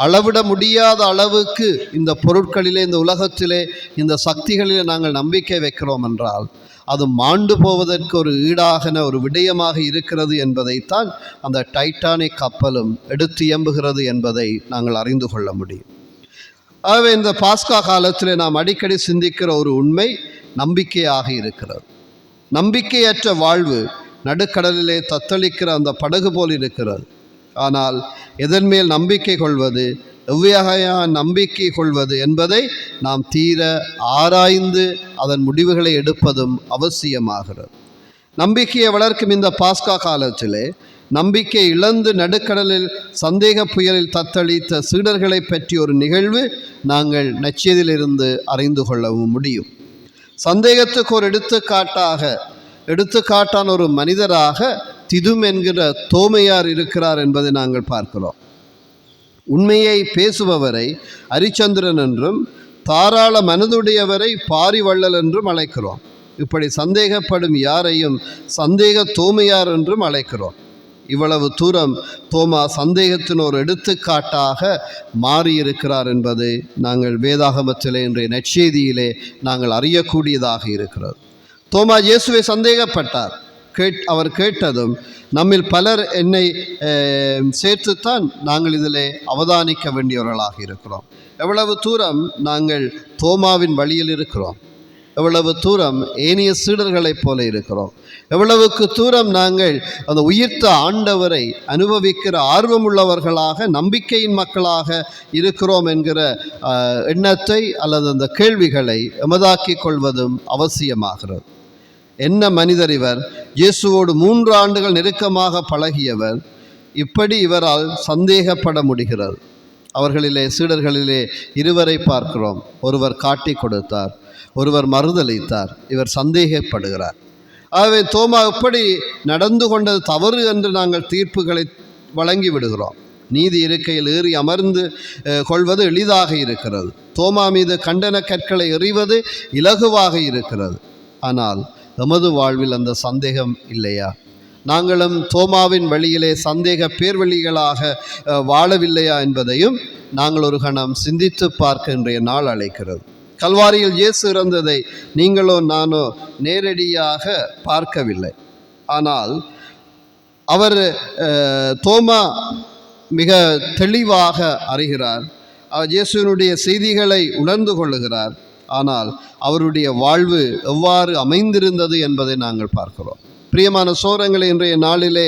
[SPEAKER 2] அளவிட முடியாத அளவுக்கு இந்த பொருட்களிலே, இந்த உலகத்திலே, இந்த சக்திகளிலே நாங்கள் நம்பிக்கை வைக்கிறோம் என்றால், அது மாண்டு போவதற்கு ஒரு ஈடாகன ஒரு விடயமாக இருக்கிறது என்பதைத்தான் அந்த டைட்டானிக் கப்பலும் எடுத்து இயம்புகிறது என்பதை நாங்கள் அறிந்து கொள்ள முடியும். ஆகவே இந்த பாஸ்கா காலத்தில் நாம் அடிக்கடி சிந்திக்கிற ஒரு உண்மை நம்பிக்கையாக இருக்கிறது. நம்பிக்கையற்ற வாழ்வு நடுக்கடலிலே தத்தளிக்கிற அந்த படகு போல் இருக்கிறது. ஆனால் எதன் மேல் நம்பிக்கை கொள்வது, எவ்வகையான நம்பிக்கை கொள்வது என்பதை நாம் தீர ஆராய்ந்து அதன் முடிவுகளை எடுப்பதும் அவசியமாகிறது. நம்பிக்கையை வளர்க்கும் இந்த பாஸ்கா காலத்திலே நம்பிக்கை இழந்து நடுக்கடலில் சந்தேக புயலில் தத்தளித்த சீடர்களை பற்றி ஒரு நிகழ்வு நாங்கள் நற்செய்தியிலிருந்து அறிந்து கொள்ளவும் முடியும். சந்தேகத்துக்கு ஒரு எடுத்துக்காட்டான ஒரு மனிதராக திதும் என்கிற தோமையார் இருக்கிறார் என்பதை நாங்கள் பார்க்கிறோம். உண்மையை பேசுபவரை அரிச்சந்திரன் என்றும் தாராள மனதுடையவரை பாரிவள்ளல் என்றும் அழைக்கிறோம். இப்படி சந்தேகப்படும் யாரையும் சந்தேக தோமையார் என்றும் அழைக்கிறோம். இவ்வளவு தூரம் தோமா சந்தேகத்தின் ஒரு எடுத்துக்காட்டாக மாறியிருக்கிறார் என்பது நாங்கள் வேதாகமத்திலே இன்றைய நற்செய்தியிலே நாங்கள் அறியக்கூடியதாக இருக்கிறது. தோமா இயேசுவை சந்தேகப்பட்டார். அவர் கேட்டதும் நம்மில் பலர் என்னை சேர்த்துத்தான் நாங்கள் இதிலே அவதானிக்க வேண்டியவர்களாக இருக்கிறோம். எவ்வளவு தூரம் நாங்கள் தோமாவின் வழியில் இருக்கிறோம், எவ்வளவு தூரம் ஏனைய சீடர்களைப் போல இருக்கிறோம், எவ்வளவுக்கு தூரம் நாங்கள் அந்த உயிர்த்த ஆண்டவரை அனுபவிக்கிற ஆர்வமுள்ளவர்களாக, நம்பிக்கையின் மக்களாக இருக்கிறோம் என்கிற எண்ணத்தை அல்லது அந்த கேள்விகளை எமதாக்கிக் கொள்வதும் அவசியமாகிறது. என்ன மனிதர் இவர்? இயேசுவோடு 3 ஆண்டுகள் நெருக்கமாக பழகியவர். இப்படி இவரால் சந்தேகப்பட முடிகிறது. அவர்களிலே, சீடர்களிலே 2 பார்க்கிறோம். ஒருவர் காட்டி கொடுத்தார், ஒருவர் மறுதளித்தார். இவர் சந்தேகப்படுகிறார். ஆகவே தோமா எப்படி நடந்து கொண்டது தவறு என்று நாங்கள் தீர்ப்புகளை வழங்கி விடுகிறோம். நீதி இருக்கையில் ஏறி அமர்ந்து கொள்வது எளிதாக இருக்கிறது. தோமா மீது கண்டன கற்களை எறிவது இலகுவாக இருக்கிறது. ஆனால் எமது வாழ்வில் அந்த சந்தேகம் இல்லையா? நாங்களும் தோமாவின் வழியிலே சந்தேக பேர்வழிகளாக வாழவில்லையா என்பதையும் நாங்கள் ஒரு கணம் சிந்தித்து பார்க்க இன்றைய நாள் அழைக்கிறது. கல்வாரியில் இயேசு இறந்ததை நீங்களோ நானோ நேரடியாக பார்க்கவில்லை. ஆனால் தோமா மிக தெளிவாக அறிகிறார். இயேசுவினுடைய செய்திகளை உணர்ந்து கொள்ளுகிறார். ஆனால் அவருடைய வாழ்வு எவ்வாறு அமைந்திருந்தது என்பதை நாங்கள் பார்க்கிறோம். பிரியமான சோரங்களை, இன்றைய நாளிலே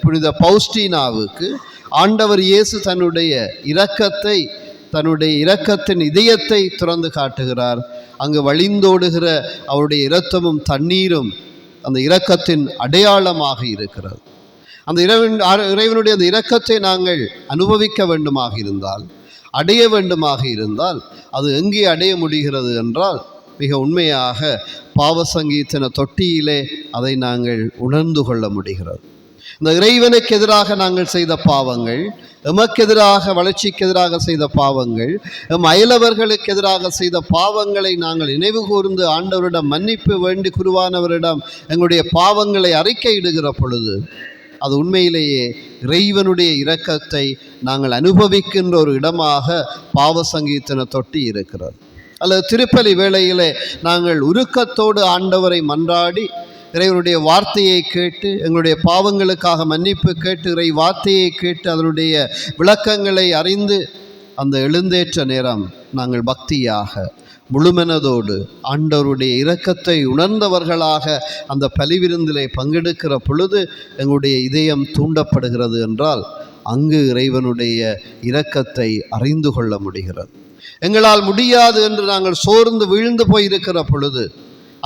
[SPEAKER 2] புனித பௌஸ்டீனாவுக்கு ஆண்டவர் இயேசு தன்னுடைய இரக்கத்தின் இதயத்தை திறந்து காட்டுகிறார். அங்கு வழிந்தோடுகிற அவருடைய இரத்தமும் தண்ணீரும் அந்த இரக்கத்தின் அடையாளமாக இருக்கிறது. அந்த இறைவனுடைய அந்த இரக்கத்தை நாங்கள் அனுபவிக்க வேண்டுமாக இருந்தால், அடைய வேண்டுமாக இருந்தால், அது எங்கே அடைய முடிகிறது என்றால், மிக உண்மையாக பாவசங்கீர்த்தன தொட்டியிலே அதை நாங்கள் உணர்ந்து கொள்ள முடிகிறது. இந்த இறைவனுக்கு எதிராக நாங்கள் செய்த பாவங்கள், எமக்கு எதிராக, வளர்ச்சிக்கு எதிராக செய்த பாவங்கள், எம் அயலவர்களுக்கு எதிராக செய்த பாவங்களை நாங்கள் நினைவு கூர்ந்து ஆண்டவரிடம் மன்னிப்பு வேண்டி குருவானவரிடம் எங்களுடைய பாவங்களை அறிக்கையிடுகிற பொழுது, அது உண்மையிலேயே இறைவனுடைய இரக்கத்தை நாங்கள் அனுபவிக்கின்ற ஒரு இடமாக பாவசங்கீர்த்தன தொட்டி இருக்கிறது. அல்லது திருப்பலி வேளையிலே நாங்கள் உருக்கத்தோடு ஆண்டவரை மன்றாடி இறைவனுடைய வார்த்தையை கேட்டு எங்களுடைய பாவங்களுக்காக மன்னிப்பு கேட்டு இறை வார்த்தையை கேட்டு அதனுடைய விளக்கங்களை அறிந்து அந்த எழுந்தேற்ற நேரம் நாங்கள் பக்தியாக முழுமனதோடு ஆண்டவருடைய இரக்கத்தை உணர்ந்தவர்களாக அந்த பலிவிருந்திலே பங்கெடுக்கிற பொழுது எங்களுடைய இதயம் தூண்டப்படுகிறது என்றால் அங்கு இறைவனுடைய இரக்கத்தை அறிந்து கொள்ள முடிகிறது. எங்களால் முடியாது என்று நாங்கள் சோர்ந்து வீழ்ந்து போயிருக்கிற பொழுது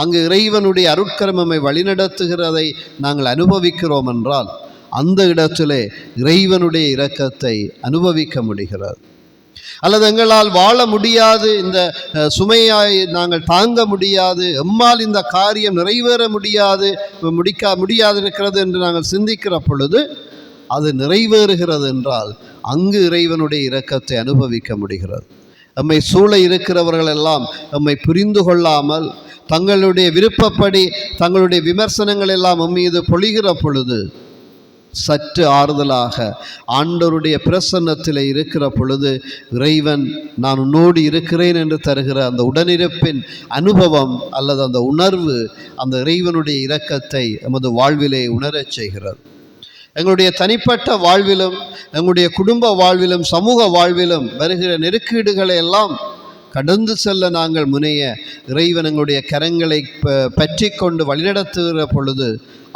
[SPEAKER 2] அங்கு இறைவனுடைய அருட்கரமமை வழிநடத்துகிறதை நாங்கள் அனுபவிக்கிறோம் என்றால் அந்த இடத்திலே இறைவனுடைய இரக்கத்தை அனுபவிக்க முடிகிறது. அல்லது எங்களால் வாழ முடியாது, இந்த சுமையாய் நாங்கள் தாங்க முடியாது, எம்மால் இந்த காரியம் நிறைவேற முடியாது இருக்கிறது என்று நாங்கள் சிந்திக்கிற பொழுது அது நிறைவேறுகிறது என்றால் அங்கு இறைவனுடைய இரக்கத்தை அனுபவிக்க முடிகிறது. நம்மை சூழ இருக்கிறவர்கள் எல்லாம் நம்மை புரிந்து கொள்ளாமல் தங்களுடைய விருப்பப்படி தங்களுடைய விமர்சனங்கள் எல்லாம் மீது பொழிகிற பொழுது சற்று ஆறுதலாக ஆண்டவருடைய பிரசன்னத்தில் இருக்கிற பொழுது இறைவன் நான் உன்னோடு இருக்கிறேன் என்று தருகிற அந்த உடனிருப்பின் அனுபவம் அல்லது அந்த உணர்வு அந்த இறைவனுடைய இரக்கத்தை எமது வாழ்விலே உணரச் செய்கிறது. எங்களுடைய தனிப்பட்ட வாழ்விலும் எங்களுடைய குடும்ப வாழ்விலும் சமூக வாழ்விலும் வருகிற நெருக்கீடுகளை எல்லாம் கடந்து செல்ல நாங்கள் முனைய இறைவன் எங்களுடைய கரங்களை பற்றி கொண்டு வழிநடத்துகிற பொழுது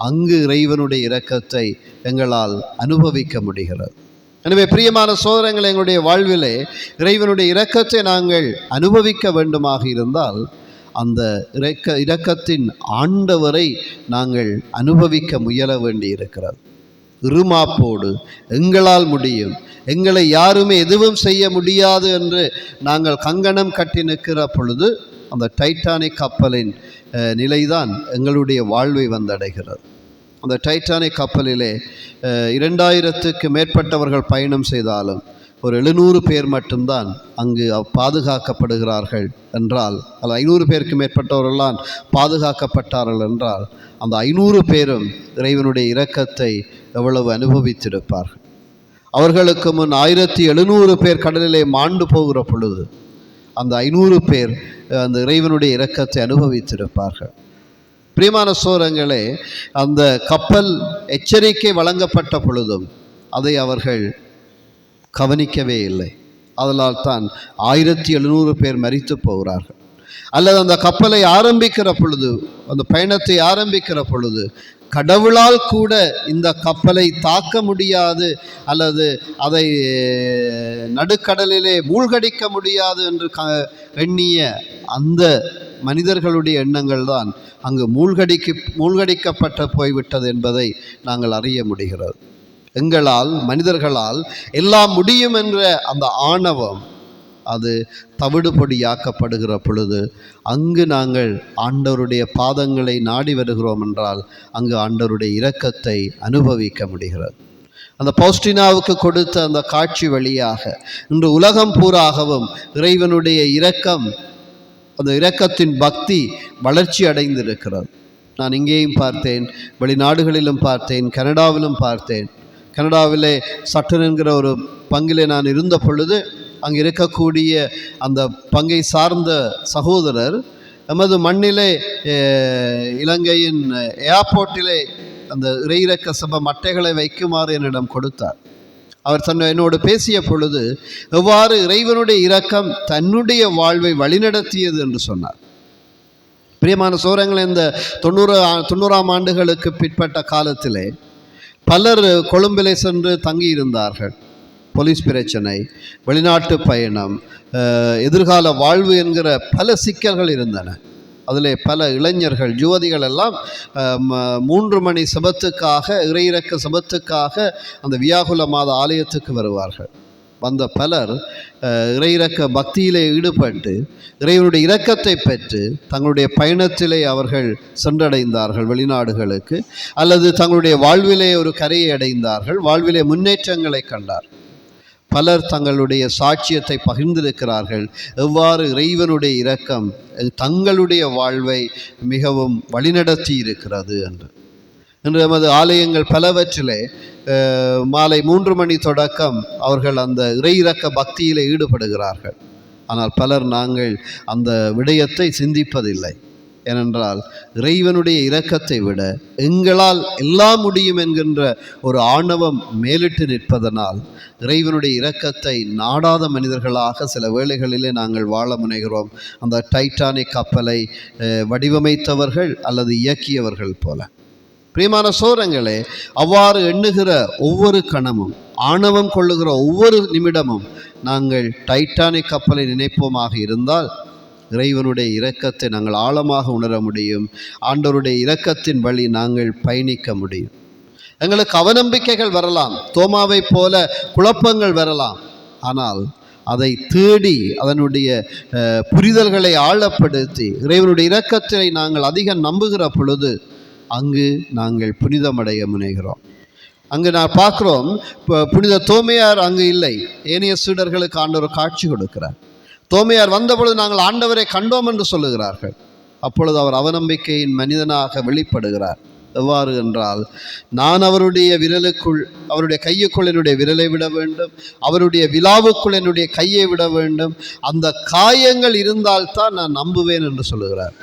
[SPEAKER 2] அங்கு இறைவனுடைய இரக்கத்தை எங்களால் அனுபவிக்க முடிகிறது. எனவே பிரியமான சோதரங்கள், எங்களுடைய வாழ்விலே இறைவனுடைய இரக்கத்தை நாங்கள் அனுபவிக்க வேண்டுமாக இருந்தால் அந்த இரக்கத்தின் ஆண்டவரை நாங்கள் அனுபவிக்க முயல வேண்டி இருக்கிறது. இருமாப்போடு எங்களால் முடியும், எங்களை யாருமே எதுவும் செய்ய முடியாது என்று நாங்கள் கங்கணம் கட்டி நிற்கிற பொழுது அந்த டைட்டானிக் கப்பலின் நிலைதான் எங்களுடைய வாழ்வை வந்தடைகிறது. அந்த டைட்டானிக் கப்பலிலே 2000க்கு மேற்பட்டவர்கள் பயணம் செய்தாலும் ஒரு 700 பேர் மட்டும்தான் அங்கு பாதுகாக்கப்படுகிறார்கள் என்றால், அது 500 பேருக்கு மேற்பட்டவர்கள்லாம் பாதுகாக்கப்பட்டார்கள் என்றால் அந்த 500 பேரும் இறைவனுடைய இரக்கத்தை எவ்வளவு அனுபவித்திருப்பார்கள். அவர்களுக்கு முன் 1700 பேர் கடலிலே மாண்டு போகிற பொழுது அந்த 500 பேர் அந்த இறைவனுடைய இரக்கத்தை அனுபவித்திருப்பார்கள். பிரியமான சோரங்களே, அந்த கப்பல் எச்சரிக்கை வழங்கப்பட்ட பொழுதும் அதை அவர்கள் கவனிக்கவே இல்லை. அதனால் தான் 1700 பேர் மரித்து போகிறார்கள். அல்லது அந்த கப்பலை ஆரம்பிக்கிற பொழுது, அந்த பயணத்தை ஆரம்பிக்கிற பொழுது கடவுளால் கூட இந்த கப்பலை தாக்க முடியாது அல்லது அதை நடுக்கடலிலே மூழ்கடிக்க முடியாது என்று எண்ணிய அந்த மனிதர்களுடைய எண்ணங்கள் தான் அங்கு மூழ்கடிக்கப்பட்ட போய்விட்டது என்பதை நாங்கள் அறிய முடிகிறது. எங்களால், மனிதர்களால் எல்லாம் முடியும் என்ற அந்த ஆணவம் அது தவிடுபொடியாக்கப்படுகிற பொழுது அங்கு நாங்கள் ஆண்டவருடைய பாதங்களை நாடி வருகிறோம் என்றால் அங்கு ஆண்டவருடைய இரக்கத்தை அனுபவிக்க முடிகிறது. அந்த பௌஸ்டினாவுக்கு கொடுத்த அந்த காட்சி வழியாக இன்று உலகம் பூராகவும் இறைவனுடைய இரக்கம், அந்த இரக்கத்தின் பக்தி வளர்ச்சி அடைந்திருக்கிறது. நான் இங்கேயும் பார்த்தேன், வெளிநாடுகளிலும் பார்த்தேன், கனடாவிலும் பார்த்தேன். கனடாவிலே சட்டன் என்கிற ஒரு பங்கிலே நான் இருந்த பொழுது அங்கே இருக்கக்கூடிய அந்த பங்கை சார்ந்த சகோதரர் நமது மண்ணிலே இலங்கையின் ஏர்போர்ட்டிலே அந்த இறையிறக்க சபை மட்டைகளை வைக்குமாறு என்னிடம் கொடுத்தார். அவர் என்னோடு பேசிய பொழுது எவ்வாறு இறைவனுடைய இரக்கம் தன்னுடைய வாழ்வை வழிநடத்தியது என்று சொன்னார். பிரியமான சோரங்கள், இந்த 90ஆம் ஆண்டுகளுக்கு பிற்பட்ட காலத்திலே பலர் கொழும்பிலே சென்று தங்கியிருந்தார்கள். போலீஸ் பிரச்சனை, வெளிநாட்டு பயணம், எதிர்கால வாழ்வு என்கிற பல சிக்கல்கள் இருந்தன. அதில் பல இளைஞர்கள், யுவதிகள் எல்லாம் 3 மணி சபத்துக்காக, இறையிறக்க சபத்துக்காக அந்த வியாகுல மாத ஆலயத்துக்கு வருவார்கள். வந்த பலர் இறையிறக்க பக்தியிலே ஈடுபட்டு இறைவனுடைய இரக்கத்தை பெற்று தங்களுடைய பயணத்திலே அவர்கள் சென்றடைந்தார்கள் வெளிநாடுகளுக்கு, அல்லது தங்களுடைய வாழ்விலே ஒரு கரையை அடைந்தார்கள், வாழ்விலே முன்னேற்றங்களை கண்டார். பலர் தங்களுடைய சாட்சியத்தை பகிர்ந்திருக்கிறார்கள், எவ்வாறு இறைவனுடைய இரக்கம் தங்களுடைய வாழ்வை மிகவும் வழிநடத்தி இருக்கிறது என்று. இன்று நமது ஆலயங்கள் பலவற்றிலே மாலை 3 மணி தொடக்கம் அவர்கள் அந்த இறையிறக்க பக்தியிலே ஈடுபடுகிறார்கள். ஆனால் பலர் நாங்கள் அந்த விடயத்தை சிந்திப்பதில்லை. ஏனென்றால் இறைவனுடைய இரக்கத்தை விட எங்களால் எல்லாம் முடியும் என்கின்ற ஒரு ஆணவம் மேலிட்டு நிற்பதனால் இறைவனுடைய இரக்கத்தை நாடாத மனிதர்களாக சில வேளைகளிலே நாங்கள் வாழ முனைகிறோம். அந்த டைட்டானிக் கப்பலை வடிவமைத்தவர்கள் அல்லது இயக்கியவர்கள் போல. பிரியமான சோதரங்களே, அவ்வாறு எண்ணுகிற ஒவ்வொரு கணமும், ஆணவம் கொள்ளுகிற ஒவ்வொரு நிமிடமும் நாங்கள் டைட்டானிக் கப்பலை நினைப்போமாக இருந்தால் இறைவனுடைய இரக்கத்தை நாங்கள் ஆழமாக உணர முடியும். ஆண்டவருடைய இரக்கத்தின் வழி நாங்கள் பயணிக்க முடியும். எங்களுக்கு அவநம்பிக்கைகள் வரலாம், தோமாவை போல குழப்பங்கள் வரலாம். ஆனால் அதை தேடி அதனுடைய புரிதல்களை ஆழப்படுத்தி இறைவனுடைய இரக்கத்தை நாங்கள் அதிகம் நம்புகிற பொழுது அங்கு நாங்கள் புனிதமடைய முனைகிறோம். அங்கு நான் பார்க்குறோம், புனித தோமையார் அங்கு இல்லை. ஏனைய சீடர்களுக்கு ஆண்டவர் காட்சி கொடுக்கிறார். தோமையார் வந்தபொழுது நாங்கள் ஆண்டவரை கண்டோம் என்று சொல்லுகிறார்கள். அப்பொழுது அவர் அவநம்பிக்கையின் மனிதனாக வெளிப்படுகிறார். எவ்வாறு என்றால், நான் அவருடைய விரலுக்குள், அவருடைய கையுக்குள் என்னுடைய விரலை விட வேண்டும், அவருடைய விலாவுக்குள் என்னுடைய கையை விட வேண்டும், அந்த காயங்கள் இருந்தால்தான் நான் நம்புவேன் என்று சொல்லுகிறார்.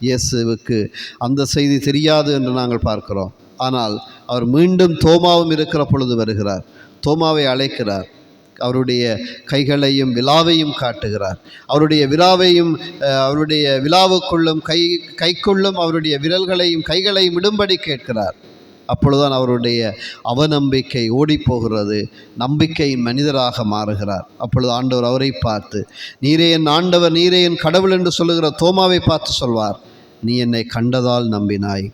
[SPEAKER 2] இயேசுவுக்கு அந்த செய்தி தெரியாது என்று நாங்கள் பார்க்கிறோம். ஆனால் அவர் மீண்டும் தோமாவும் இருக்கிற பொழுது வருகிறார். தோமாவை அழைக்கிறார். அவருடைய கைகளையும் விலாவையும் காட்டுகிறார். அவருடைய விலாவையும் அவருடைய விலாவுக்குள்ளும் கைக்குள்ளும் அவருடைய விரல்களையும் கைகளையும் இடும்படி கேட்கிறார். அப்பொழுதுதான் அவருடைய அவநம்பிக்கை ஓடிப்போகிறது, நம்பிக்கையின் மனிதராக மாறுகிறார். அப்பொழுது ஆண்டவர் அவரை பார்த்து, நீரே என் ஆண்டவர், நீரே என் கடவுள் என்று சொல்லுகிற தோமாவை பார்த்து சொல்வார், நீ என்னை கண்டதால் நம்பினாய்,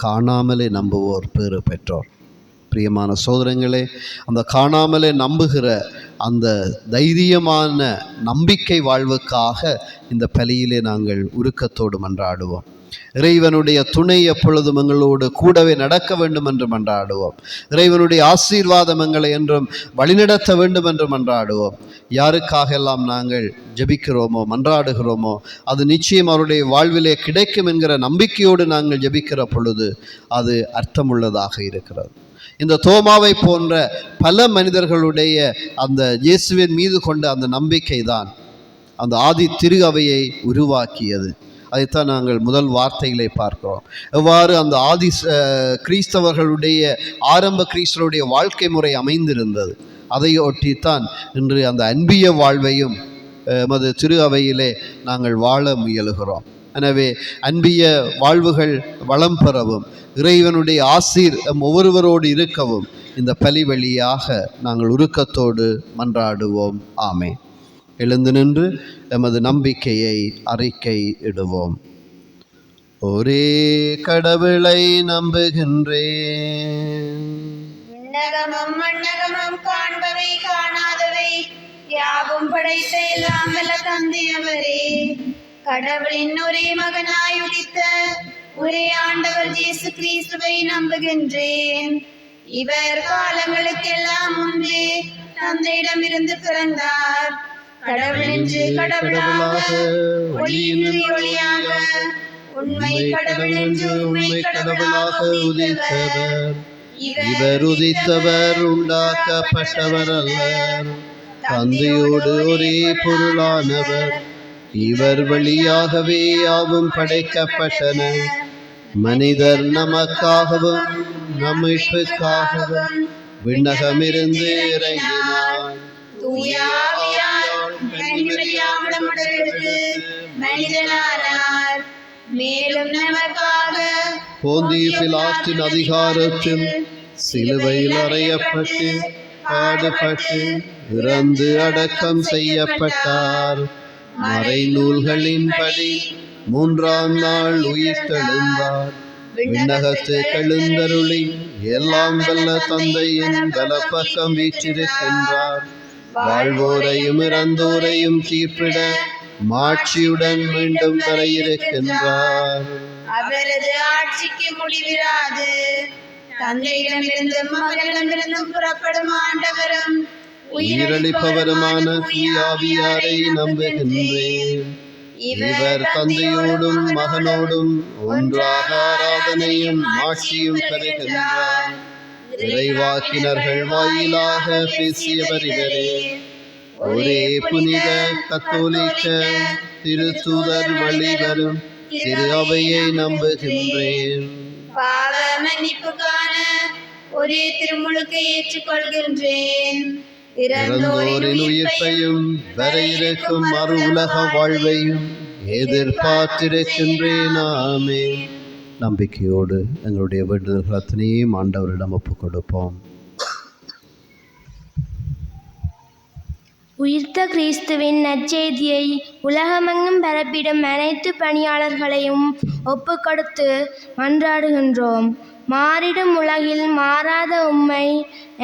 [SPEAKER 2] காணாமலே நம்புவோர் பேறு பெற்றோர். பிரியமான சோதரங்களே, அந்த காணாமலே நம்புகிற அந்த தைரியமான நம்பிக்கை வாழ்வுக்காக இந்த பலியிலே நாங்கள் உருக்கத்தோடு மன்றாடுவோம். இறைவனுடைய துணை எப்பொழுதும் எங்களோடு கூடவே நடக்க வேண்டும் என்று மன்றாடுவோம். இறைவனுடைய ஆசீர்வாதம் எங்களை என்றும் வழிநடத்த வேண்டும் என்று மன்றாடுவோம். யாருக்காக எல்லாம் நாங்கள் ஜெபிக்கிறோமோ, மன்றாடுகிறோமோ, அது நிச்சயம் அவருடைய வாழ்விலே கிடைக்கும் என்கிற நம்பிக்கையோடு நாங்கள் ஜெபிக்கிற பொழுது அது அர்த்தமுள்ளதாக இருக்கிறது. இந்த தோமாவை போன்ற பல மனிதர்களுடைய அந்த இயேசுவின் மீது கொண்ட அந்த நம்பிக்கை தான் அந்த ஆதி திரு அவையை உருவாக்கியது. அதைத்தான் நாங்கள் முதல் வார்த்தைகளை பார்க்கிறோம். எவ்வாறு அந்த ஆதி கிறிஸ்தவர்களுடைய ஆரம்ப கிறிஸ்தவருடைய வாழ்க்கை முறை அமைந்திருந்தது, அதை ஒட்டித்தான் இன்று அந்த அன்பிய வாழ்வையும் மது திரு அவையிலே நாங்கள் வாழ முயலுகிறோம். எனவே அன்பிய வாழ்வுகள் வளம் பெறவும், இறைவனுடைய ஆசீர் ஒவ்வொருவரோடு இருக்கவும் இந்த பலி வழியாக நாங்கள் உருக்கத்தோடு மன்றாடுவோம். ஆமென். எழுந்து நின்று எமது நம்பிக்கையை அறிக்கை இடுவோம். ஒரே கடவுளை நம்புகின்றேன்,
[SPEAKER 1] விண்ணகமும் மண்ணகமும் காண்பவை காணாதவை யாவும் படைத்த எல்லாம் வல்ல தந்தையவரே, கடவுளின் ஒரே மகனாய் உதித்த ஒரே ஆண்டவர் இயேசு கிறிஸ்துவை நம்புகின்றேன். இவர் காலங்களுக்கெல்லாம் முன்பே தந்தையிடமிருந்து பிறந்தார். கடவுள் என்று கடவுளாக, ஒளியின்றி ஒளியாக, உண்மை கடவுள் என்று உண்மை கடவுளாக உதித்தவர்.
[SPEAKER 2] இவர் உதித்தவர், உண்டாக்கப்பட்டவர் அல்லர், தந்தையோடு ஒரே பொருளானவர். இவர் வழியாகவே யாவும் படைக்கப்பட்டன. மனிதர் நமக்காகவும் நம்மிற்காகவும் விண்ணகமிருந்து இறங்கினார்.
[SPEAKER 1] மனிதனானார், மேலும் நமக்காக
[SPEAKER 2] போந்திய பிலாத்தின் அதிகாரத்தில் சிலுவையில் அறையப்பட்டு பாடுபட்டு இறந்து அடக்கம் செய்யப்பட்டார். மறைநூல்களின்படி 3ஆம் நாள் உயிர்த்தெழுந்தார். விண்ணகத்து எழுந்தருளி எல்லாம் வல்ல தந்தையின் வலப்பக்கம் வீற்றிருக்கின்றார். வாழ்வோரையும் இறந்தோரையும் தீர்ப்பிட மாட்சியுடன் மீண்டும் வர இருக்கின்றார்.
[SPEAKER 1] அவரது ஆட்சிக்கு முடிவிராது. தந்தையிடமிருந்தும் மகனிடமிருந்தும் புறப்படும் ஆண்டவரும்
[SPEAKER 2] உயிரளிப்பவருமான தூயாவியாரை நம்புகின்றேன். இவர் தந்தையோடும் மகனோடும் ஒன்றாக ஆராதனையும் ஆட்சியும் பெறுகின்றார். இறைவாக்கினர்கள் வாயிலாக பேசியவர் இவரே. ஒரே புனித கத்தோலிக்க திருத்தூதர் வழிவரும் திரு அவையை நம்புகின்றேன்.
[SPEAKER 1] பாவ மன்னிப்புக்கான ஒரே திருமுழுக்கை ஏற்றுக்கொள்கின்றேன்.
[SPEAKER 2] இறந்தோரின் உயிர்ப்பையும் வர இருக்கும் மறு உலக வாழ்வையும் எதிர்பார்த்திருக்கின்றேன். ஆமென். நம்பிக்கையோடு எங்களுடைய வேண்டுதல்கள் அத்தனையும் ஆண்டவரிடம் ஒப்புக் கொடுப்போம்.
[SPEAKER 5] உயிர்த்த கிறிஸ்துவின் நற்செய்தியை உலகமெங்கும் பரப்பிடும் அனைத்து பணியாளர்களையும் ஒப்புக்கொடுத்து மன்றாடுகின்றோம். மாறிடும் உலகில் மாறாத உம்மை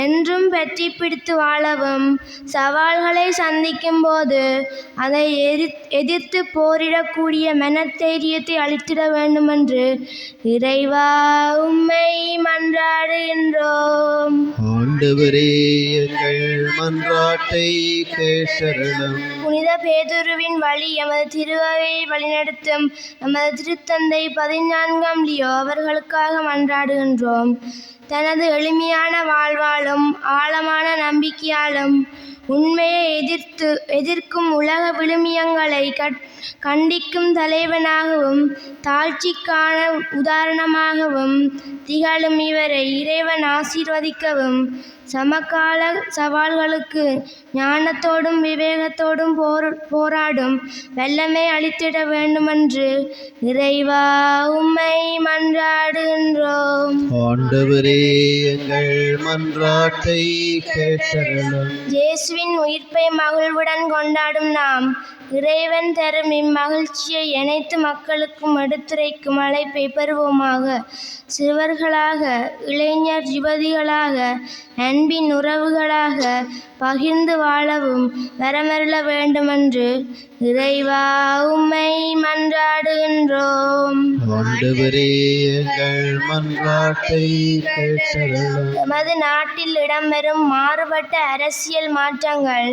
[SPEAKER 5] என்றும் பற்றி பிடித்து வாழவும், சவால்களை சந்திக்கும் போது அதை எதிர்த்து போரிடக்கூடிய மனத்தைரியத்தை அளித்திட வேண்டுமென்று இறைவா உம்மை மன்றாடுகின்றோம்.
[SPEAKER 2] ஆண்டவரே, எங்கள் மன்றாட்டை கேட்டருளும்.
[SPEAKER 5] புனித பேதுருவின் வழி எமது திருவையை வழிநடத்தும் நமது திருத்தந்தை 14ஆம் லியோ அவர்களுக்காக மன்றாடுகின்றோம். தனது எளிமையான வாழ்வாலும் ஆழமான நம்பிக்கையாலும் உண்மையை எதிர்க்கும் உலக விழுமியங்களை கண்டிக்கும் தலைவனாகவும் தாழ்ச்சிக்கான உதாரணமாகவும் திகழும் இவரை இறைவன் ஆசீர்வதிக்கவும், சமகால சவால்களுக்கு ஞானத்தோடும் விவேகத்தோடும் போராடும் வல்லமை அளித்திட வேண்டுமென்று இறைவா உம்மை மன்றாடுகின்றோம்.
[SPEAKER 2] ஆண்டவரே, எங்கள் மன்றாட்டை கேட்டருளும்.
[SPEAKER 5] இயேசுவின் உயிர்ப்பை மகிழ்வுடன் கொண்டாடும் நாம் இறைவன் தரும் இம்மகிழ்ச்சியை அனைத்து மக்களுக்கும் எடுத்துரைக்கும் அழைப்பை பெறுவோமாக. சிறுவர்களாக, இளைஞர் யுவதிகளாக, அன்பின் உறவுகளாக பகிர்ந்து வாழவும் வரமருள வேண்டுமென்று இறைவா உம்மை மன்றாடுகின்றோம்.
[SPEAKER 2] ஆண்டவரே, எங்கள் மன்றாட்டை கேட்டருளும்.
[SPEAKER 5] எமது நாட்டில் இடம்பெறும் மாறுபட்ட அரசியல் மாற்றங்கள்,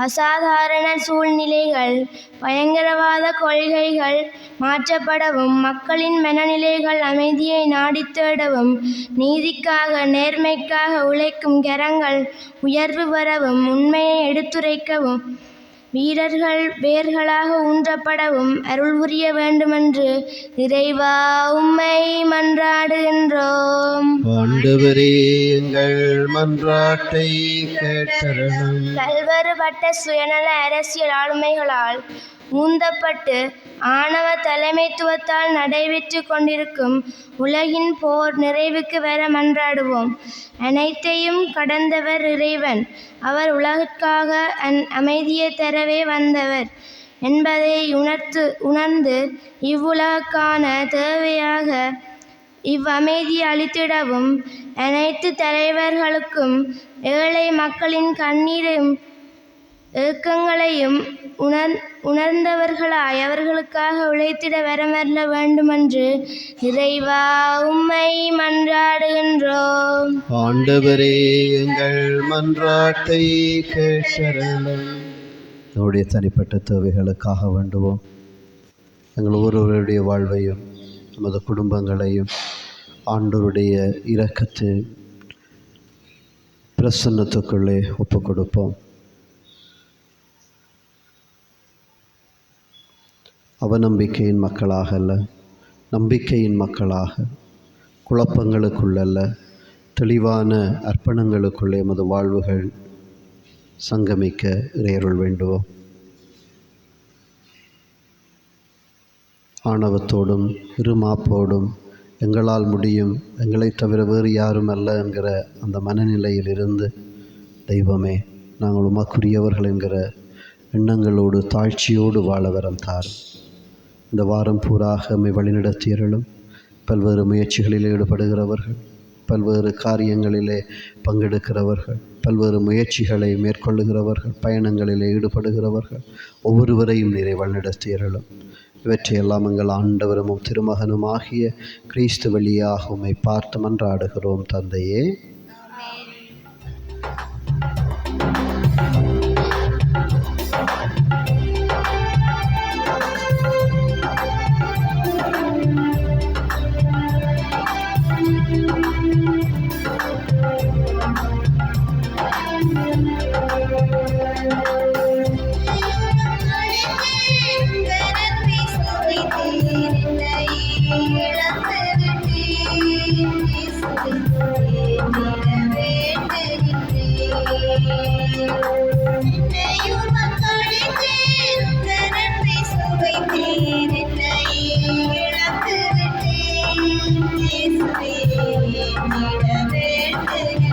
[SPEAKER 5] அசாதாரண சூழ்நிலைகள், பயங்கரவாத கொள்கைகள் மாற்றப்படவும், மக்களின் மனநிலைகள் அமைதியை நாடித் தேடவும், நீதிக்காக நேர்மைக்காக உழைக்கும் கரங்கள் உயர்வு பெறவும், உண்மையை எடுத்துரைக்கவும், வீரர்கள் வேர்களாக ஊன்றப்படவும் அருள் புரிய வேண்டுமென்று இறைவா உம்மை மன்றாடுகின்றோம்.
[SPEAKER 2] ஆண்டவரே, எங்கள் மன்றாட்டை கேட்டருளும்.
[SPEAKER 5] பல்வேறுபட்ட சுயநல அரசியல் ஆளுமைகளால் ஊந்தப்பட்டு ஆணவ தலைமைத்துவத்தால் நடைபெற்று கொண்டிருக்கும் உலகின் போர் நிறைவுக்கு வர மன்றாடுவோம். அனைத்தையும் கடந்தவர் இறைவன். அவர் உலகிற்காக அமைதியை தரவே வந்தவர் என்பதை உணர்ந்து இவ்வுலகுக்கான தேவையாக இவ்வமைதியை அளித்திடவும், அனைத்து தலைவர்களுக்கும் ஏழை மக்களின் கண்ணீரையும் ஏக்கங்களையும் உணர்ந்தவர்களாய் அவர்களுக்காக உழைத்திட வரமருள வேண்டுமென்று இறைவா உம்மை மன்றாடுகின்றோம்.
[SPEAKER 2] ஆண்டவரே, எங்கள் மன்றாட்டை கேட்டருளும். நம்முடைய தனிப்பட்ட தேவைகளுக்காக வேண்டுவோம். எங்கள் ஒவ்வொருவருடைய வாழ்வையும் நமது குடும்பங்களையும் ஆண்டவருடைய இரக்கத்து பிரசன்னத்துக்குள்ளே ஒப்புக் கொடுப்போம். அவநம்பிக்கையின் மக்களாக அல்ல, நம்பிக்கையின் மக்களாக, குழப்பங்களுக்குள்ளல்ல, தெளிவான அர்ப்பணங்களுக்குள்ளே எமது வாழ்வுகள் சங்கமிக்க இறையருள் வேண்டுவோம். ஆணவத்தோடும் இருமாப்போடும் எங்களால் முடியும், எங்களை தவிர வேறு யாரும் அல்ல என்கிற அந்த மனநிலையில் இருந்து, தெய்வமே நாங்கள் உமக்குரியவர்கள் என்கிற எண்ணங்களோடு தாழ்ச்சியோடு வாழ வரம் தாரும். இந்த வாரம் பூராக நம்மை வழிநடத்தியருளும். பல்வேறு முயற்சிகளில் ஈடுபடுகிறவர்கள், பல்வேறு காரியங்களிலே பங்கெடுக்கிறவர்கள், பல்வேறு முயற்சிகளை மேற்கொள்ளுகிறவர்கள், பயணங்களிலே ஈடுபடுகிறவர்கள் ஒவ்வொருவரையும் நீரை வழிநடத்தியருளும். இவற்றையெல்லாம் எங்கள் ஆண்டவரும் திருமகனும் ஆகிய கிறிஸ்து வழியாக உம்மை பார்த்து மன்றாடுகிறோம் தந்தையே.
[SPEAKER 1] என்னையும் மக்களித்தேன் உந்த நன்மை சுவைத்தேன் என்னையே இழந்து விட்டேன் இயேசுவே விட வேண்டுகின்றேன்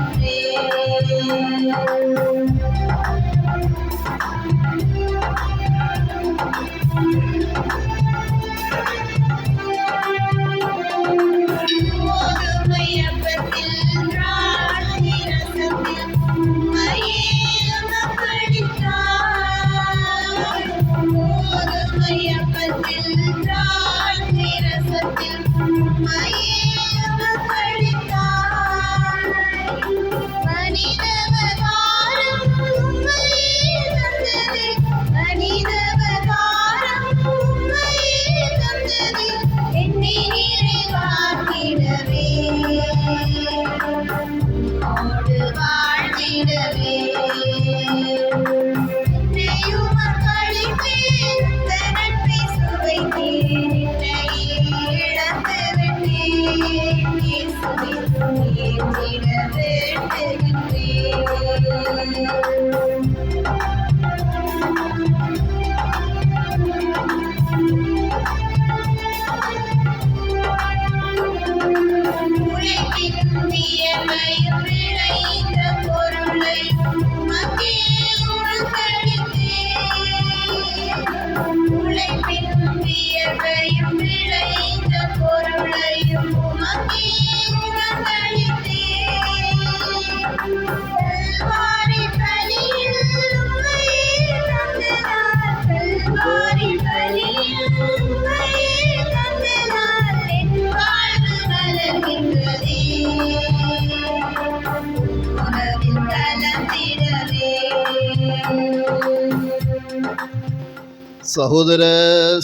[SPEAKER 2] சகோதர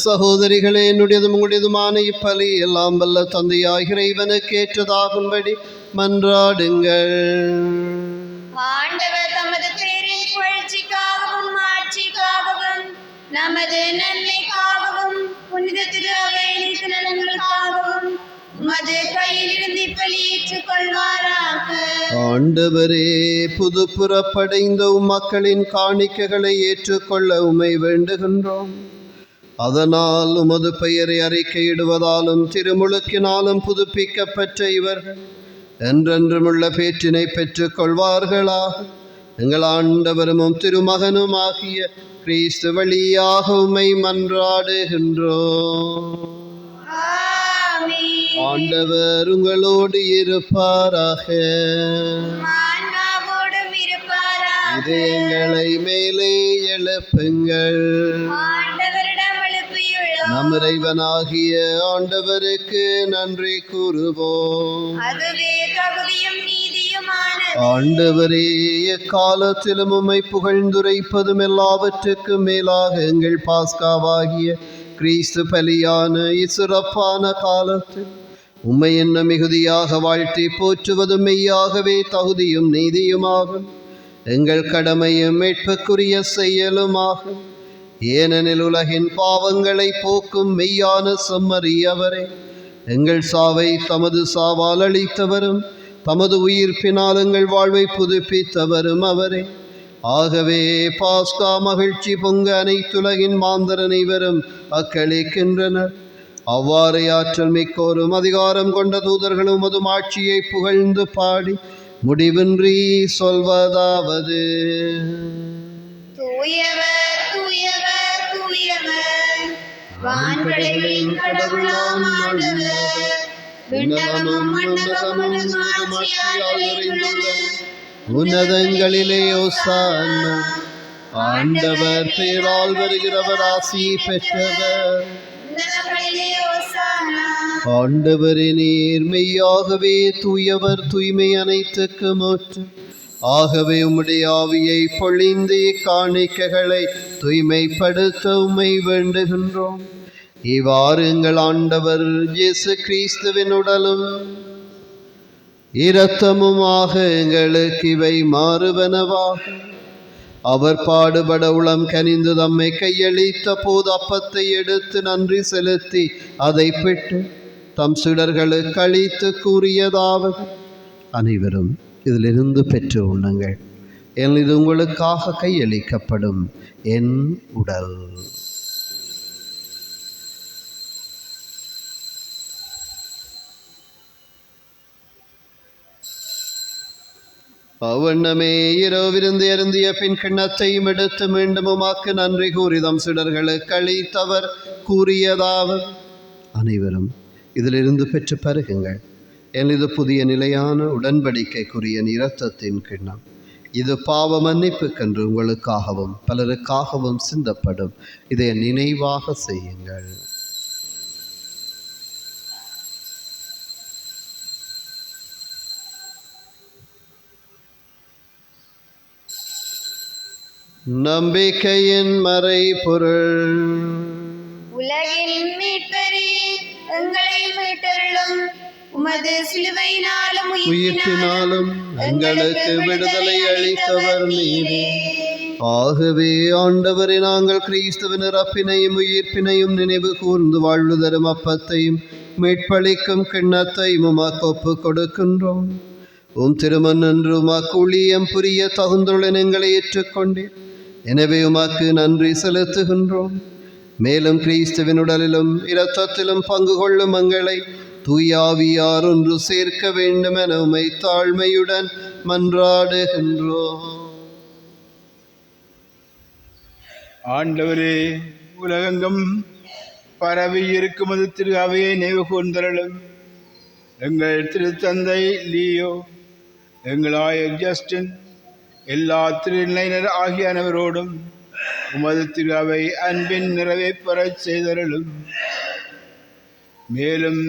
[SPEAKER 2] சகோதரிகளே, என்னுடையதும் உங்களுடையதுமான இப்பலி எல்லாம் வல்ல தந்தையாகிற இவனுக்கு ஏற்றதாகும்படி மன்றாடுங்கள்.
[SPEAKER 1] ஆண்டவர் தமது பேரின் புகழ்ச்சிக்காகவும் ஆட்சிக்காகவும் நமது நன்மைக்காகவும் புனித திரு அவையின் நலன்களுக்காகவும் உமது கையிலிருந்து இப்பலி ஏற்றுக்கொள்வாராக.
[SPEAKER 2] ஆண்டவரே, புது புறப்படைந்த மக்களின் காணிக்கைகளை ஏற்றுக்கொள்ள உமை வேண்டுகின்றோம். அதனால் உமது பெயரை அறிக்கையிடுவதாலும் திருமுழுக்கினாலும் புதுப்பிக்கப்பெற்ற இவர்கள் என்றென்றுமுள்ள பேற்றினை பெற்றுக் கொள்வார்களாக. எங்கள் ஆண்டவரும் திருமகனும் ஆகிய கிறிஸ்து வழியாக உம்மை மன்றாடுகின்றோம். ஆண்டவர் உங்களோடு இருப்பாராக. இதயங்களை மேலே எழுப்புங்கள். நம் இறைவனாகிய ஆண்டவருக்கு நன்றி கூறுவோம். ஆண்டவரே, எக்காலத்திலும் உம்மை புகழ்ந்துரைப்பதும் எல்லாவற்றுக்கும் மேலாக எங்கள் பாஸ்காவாகிய கிறிஸ்து பலியான இச்சிறப்பான காலத்தில் உம்மை என்ன மிகுதியாக வாழ்த்தி போற்றுவதும் மெய்யாகவே தகுதியும் நீதியுமாகும், எங்கள் கடமையும் மீட்புக்குரிய செயலுமாகும். ஏனெனில் உலகின் பாவங்களை போக்கும் மெய்யான செம்மறி அவரே, எங்கள் சாவை தமது சாவால் அளித்தவரும் தமது உயிர்ப்பினால் எங்கள் வாழ்வை புதுப்பித்தவரும் அவரே. ஆகவே பாஸ்கா மகிழ்ச்சி பொங்க அனைத்துலகின் மாந்தர் அனைவரும் அக்களிக்கின்றனர். அவ்வாறு ஆற்றல் மிக்கோரும் அதிகாரம் கொண்ட தூதர்களும் அது ஆட்சியை புகழ்ந்து பாடி முடிவின்றி சொல்வதாவது:
[SPEAKER 1] தூயவர் தூயவர் தூயவர், வான்படைகளின் கடவுளாம் ஆண்டவர், விண்ணகமும் மண்ணகமும் ஆட்சியால் நிறைந்துள்ளது.
[SPEAKER 2] உன்னதங்களிலே ஓசானா. ஆண்டவர் பேரால் வருகிறவர் ஆசி பெற்றவர். ஆண்டவரே, நீர் மெய்யாகவே தூயவர், தூய்மை அனைத்துக்கு மூற்று. ஆகவே உம்முடைய ஆவியை பொழிந்து காணிக்கைகளை தூய்மைப்படுத்த உம்மை வேண்டுகின்றோம். இவ்வாறு எங்கள் ஆண்டவர் இயேசு கிறிஸ்துவின் உடலும் இரத்தமுமாக எங்களுக்கு இவை மாறுவனவாக. அவர் பாடுபட உளம் கனிந்து தம்மை கையளித்த போது அப்பத்தை எடுத்து நன்றி செலுத்தி அதை பெற்று தம் சீடர்களுக்கு அளித்து கூறியதாவது: அனைவரும் இதிலிருந்து பெற்று உண்ணுங்கள். ஏனெனில் இது உங்களுக்காக கையளிக்கப்படும் என் உடல். அவ்வண்ணமே இரவிருந்து அருந்திய பின் கிண்ணத்தையும் எடுத்து மீண்டும் உமாக்கு நன்றி கூறி தம் சீடர்களுக்கு அளித்தவர் கூறியதாவது: அனைவரும் இதிலிருந்து பெற்று பருகுங்கள். ஏன் இது புதிய நிலையான உடன்படிக்கைக்குரிய இரத்தத்தின் கிண்ணம். இது பாவ மன்னிப்புக்கென்று உங்களுக்காகவும் பலருக்காகவும் சிந்தப்படும். இதை நினைவாக செய்யுங்கள். நம்பிக்கையின் மறைபொருள்.
[SPEAKER 1] உலகின் மீட்பரே, எங்களை மீட்டருளும். உமது சிலுவையினாலும்
[SPEAKER 2] உயிர்ப்பினாலும் எங்களுக்கு விடுதலை அளித்தவர் நீரே. ஆகவே ஆண்டவரே, நாங்கள் கிறிஸ்துவின் இறப்பினையும் உயிர்ப்பினையும் நினைவு கூர்ந்து வாழ்வு தரும் அப்பத்தையும் மீட்பளிக்கும் கிண்ணத்தையும் உமக்கு ஒப்புக் கொடுக்கின்றோம். திருமணன்று உமக்கு ஊழியம் புரிய தகுந்துள்ள எங்களை ஏற்றுக்கொண்டீர். எனவே உமக்கு நன்றி செலுத்துகின்றோம். மேலும் கிறிஸ்துவின் உடலிலும் இரத்தத்திலும் பங்கு கொள்ளும் எங்களை தூயாவியார் ஒன்று சேர்க்க வேண்டும் என உம்மை தாழ்மையுடன் மன்றாடுகின்றோம்.
[SPEAKER 6] ஆண்டவரே, உலகெங்கும் பரவி இருக்குமது திரு அவையை நினைவு கூர்ந்தருளும். எங்கள் திருத்தந்தை லியோ, எங்கள் ஆயர் ஜஸ்டின், எல்லா திருநிலையினர் ஆகிய அனைவரோடும் உமது திரு அவை அன்பின் நிறைவை பெறச் செய்தருளும். மேலும்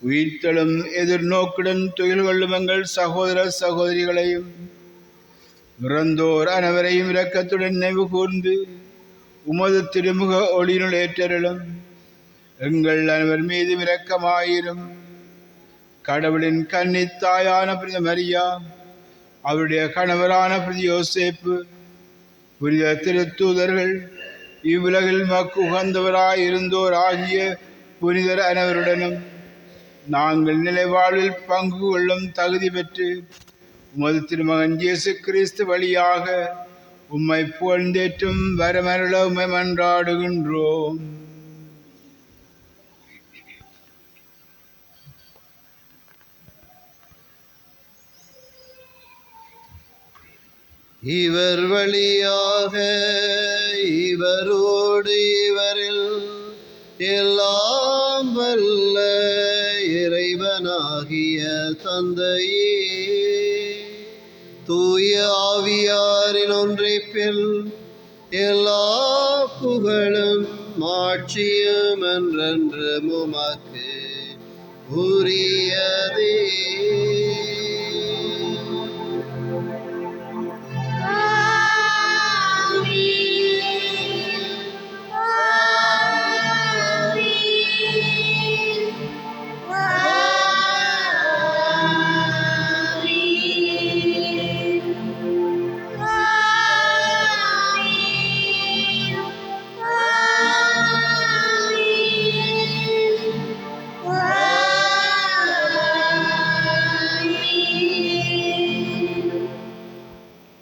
[SPEAKER 6] உயிர்த்தலும் எதிர்நோக்குடன் துயில் கொள்ளும் எங்கள் சகோதர சகோதரிகளையும் இறந்தோர் அனைவரையும் இரக்கத்துடன் நினைவு கூர்ந்து உமது திருமுக ஒளியினுள் ஏற்றருளும். எங்கள் அனைவர் மீது இரக்கமாயிரும். கடவுளின் கன்னித்தாயான புனித மரியா, அவருடைய கணவரான புனித யோசேப்பு, புனித திருத்தூதர்கள், இவ்வுலகில் மக்கு உகந்தவராயிருந்தோர் ஆகிய புனிதர் அனைவருடனும் நாங்கள் நிலைவாழ்வில் பங்கு கொள்ளும் தகுதி பெற்று உமது திருமகன் இயேசு கிறிஸ்து வழியாக உம்மை புகழ்ந்தேற்றும் வரமருள உம்மை மன்றாடுகின்றோம்.
[SPEAKER 2] இவர் வழியாக இவரோடு இவரில் எல்லாம் வல்ல இறைவனாகிய தந்தையே, தூய ஆவியாரின் ஒன்றிப்பில் எல்லா புகழும் மாட்சியும் என்றென்று உமக்கு உரியதே.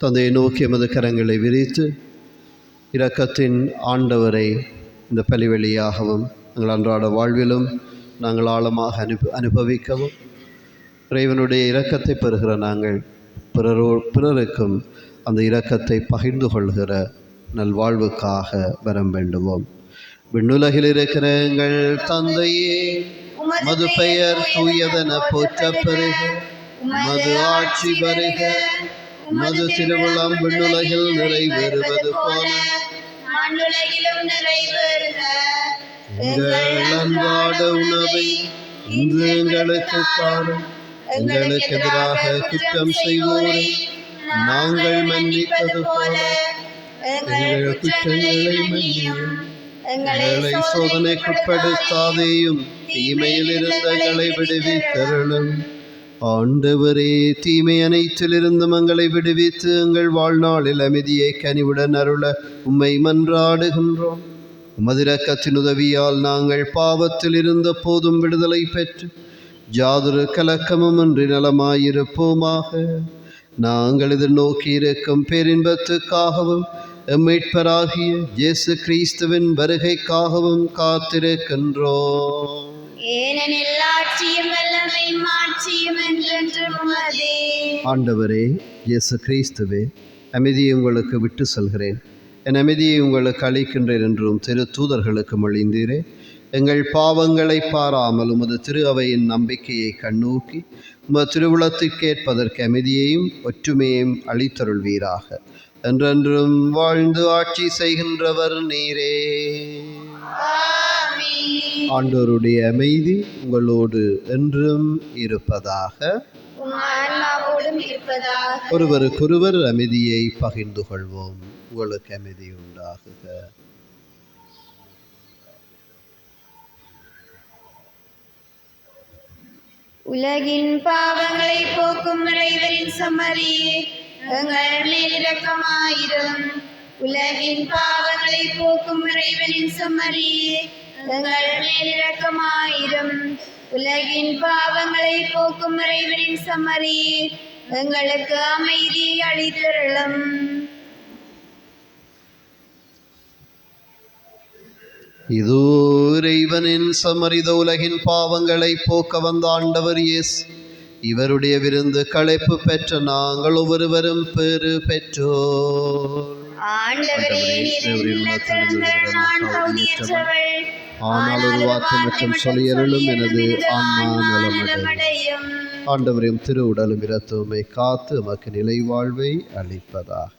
[SPEAKER 2] தந்தையை நோக்கி எமது கரங்களை விரித்து இரக்கத்தின் ஆண்டவரை இந்த பலிவெளியாகவும் எங்கள் அன்றாட வாழ்விலும் நாங்கள் ஆழமாக அனுபவிக்கவும், இறைவனுடைய இரக்கத்தை பெறுகிற நாங்கள் பிறருக்கும் அந்த இரக்கத்தை பகிர்ந்து கொள்கிற நல்வாழ்வுக்காக வரம் வேண்டுவோம். விண்ணுலகில் இருக்கிற எங்கள் தந்தையே, மது பெயர் தூயதென போற்றப் பெறுக. மது ஆட்சி வருக. மது திருவிழம் விண்ணுலகில் நிறைவேறுவது போல
[SPEAKER 1] மண்ணுலகிலும் நிறைவேறுக.
[SPEAKER 2] எங்கள் அன்றாட உணவை இன்று எங்களுக்கு தாரும். எங்களுக்கு எதிராக குற்றம் செய்வோரை நாங்கள் மன்னிப்பது போல எங்கள் குற்றங்களை மன்னியும். எங்களை சோதனைக்குட்படுத்தாதேயும், தீமையில் இருந்து எங்களை விடுவித்தருளும். ஆண்டவரே, தீமை அனைத்திலிருந்தும் எங்களை விடுவித்து எங்கள் வாழ்நாளில் அமைதியை கனிவுடன் அருள உம்மை மன்றாடுகின்றோம். உமது இரக்கத்தின் உதவியால் நாங்கள் பாவத்தில் இருந்த போதும் விடுதலை பெற்று ஜாதொரு கலக்கமும் இன்றி நலமாயிருப்போமாக. நாங்கள் எதிர்நோக்கி இருக்கும் பேரின்பத்துக்காகவும் மீட்பராகிய இயேசு கிறிஸ்துவின் வருகைக்காகவும் காத்திருக்கின்றோம்.
[SPEAKER 1] ஏனெனில் ஆட்சியும் வல்லமையும் மாட்சியும் என்றென்றும் உமதே.
[SPEAKER 2] ஆண்டவரே இயேசு கிறிஸ்துவே, அமைதியை உங்களுக்கு விட்டு செல்கிறேன், என் அமைதியை உங்களுக்கு அளிக்கின்றேன் என்றும் திரு தூதர்களுக்கு மொழிந்தீரே. எங்கள் பாவங்களை பாராமல் உமது திரு அவையின் நம்பிக்கையை கண்ணோக்கி உமது திருவுளத்திற்கேற்பதற்கு அமைதியையும் ஒற்றுமையையும் அளித்தருள்வீராக. என்றென்றும் வாழ்ந்து ஆட்சி செய்கின்றவர் நீரே.
[SPEAKER 1] ஆமென்.
[SPEAKER 2] ஆண்டவருடைய அமைதி உங்களோடு என்றும் இருப்பதாக.
[SPEAKER 1] உம் ஆன்மாவோடும் இருப்பதாக.
[SPEAKER 2] ஒருவருக்கொருவர் அமைதியை பகிர்ந்து கொள்வோம். உங்களுக்கு அமைதி உண்டாகுக.
[SPEAKER 1] உலகின் பாவங்களை போக்கும் இறைவனின் செம்மறியே, எங்கள் மேல் இரக்கமாயிரும். உலகின் பாவங்களை போக்கும் இறைவனின் செம்மறியே, எங்கள் மேல் இரக்கமாயிரும். உலகின் பாவங்களை போக்கும் இறைவனின் செம்மறியே, எங்களுக்கு அமைதி அளித்தருளும்.
[SPEAKER 2] இதோ இறைவனின் சமரித உலகின் பாவங்களை போக்க வந்த ஆண்டவர் இயேசு. இவருடைய விருந்து களைப்பு பெற்ற நாங்கள் ஒவ்வொருவரும் பெறு பெற்றோர்.
[SPEAKER 1] ஆண்டவரே, நீர் இல்லத்திலிருந்த நான் தகுதியற்றவள்.
[SPEAKER 2] ஆனால் ஒரு வார்த்தை மற்றும் சொல்லியருளும் எனது ஆன்மா நலமடையும். ஆண்டவரையும் திரு உடலும் இரத்தவுமை காத்து எமக்கு நிலை வாழ்வை அளிப்பதாக.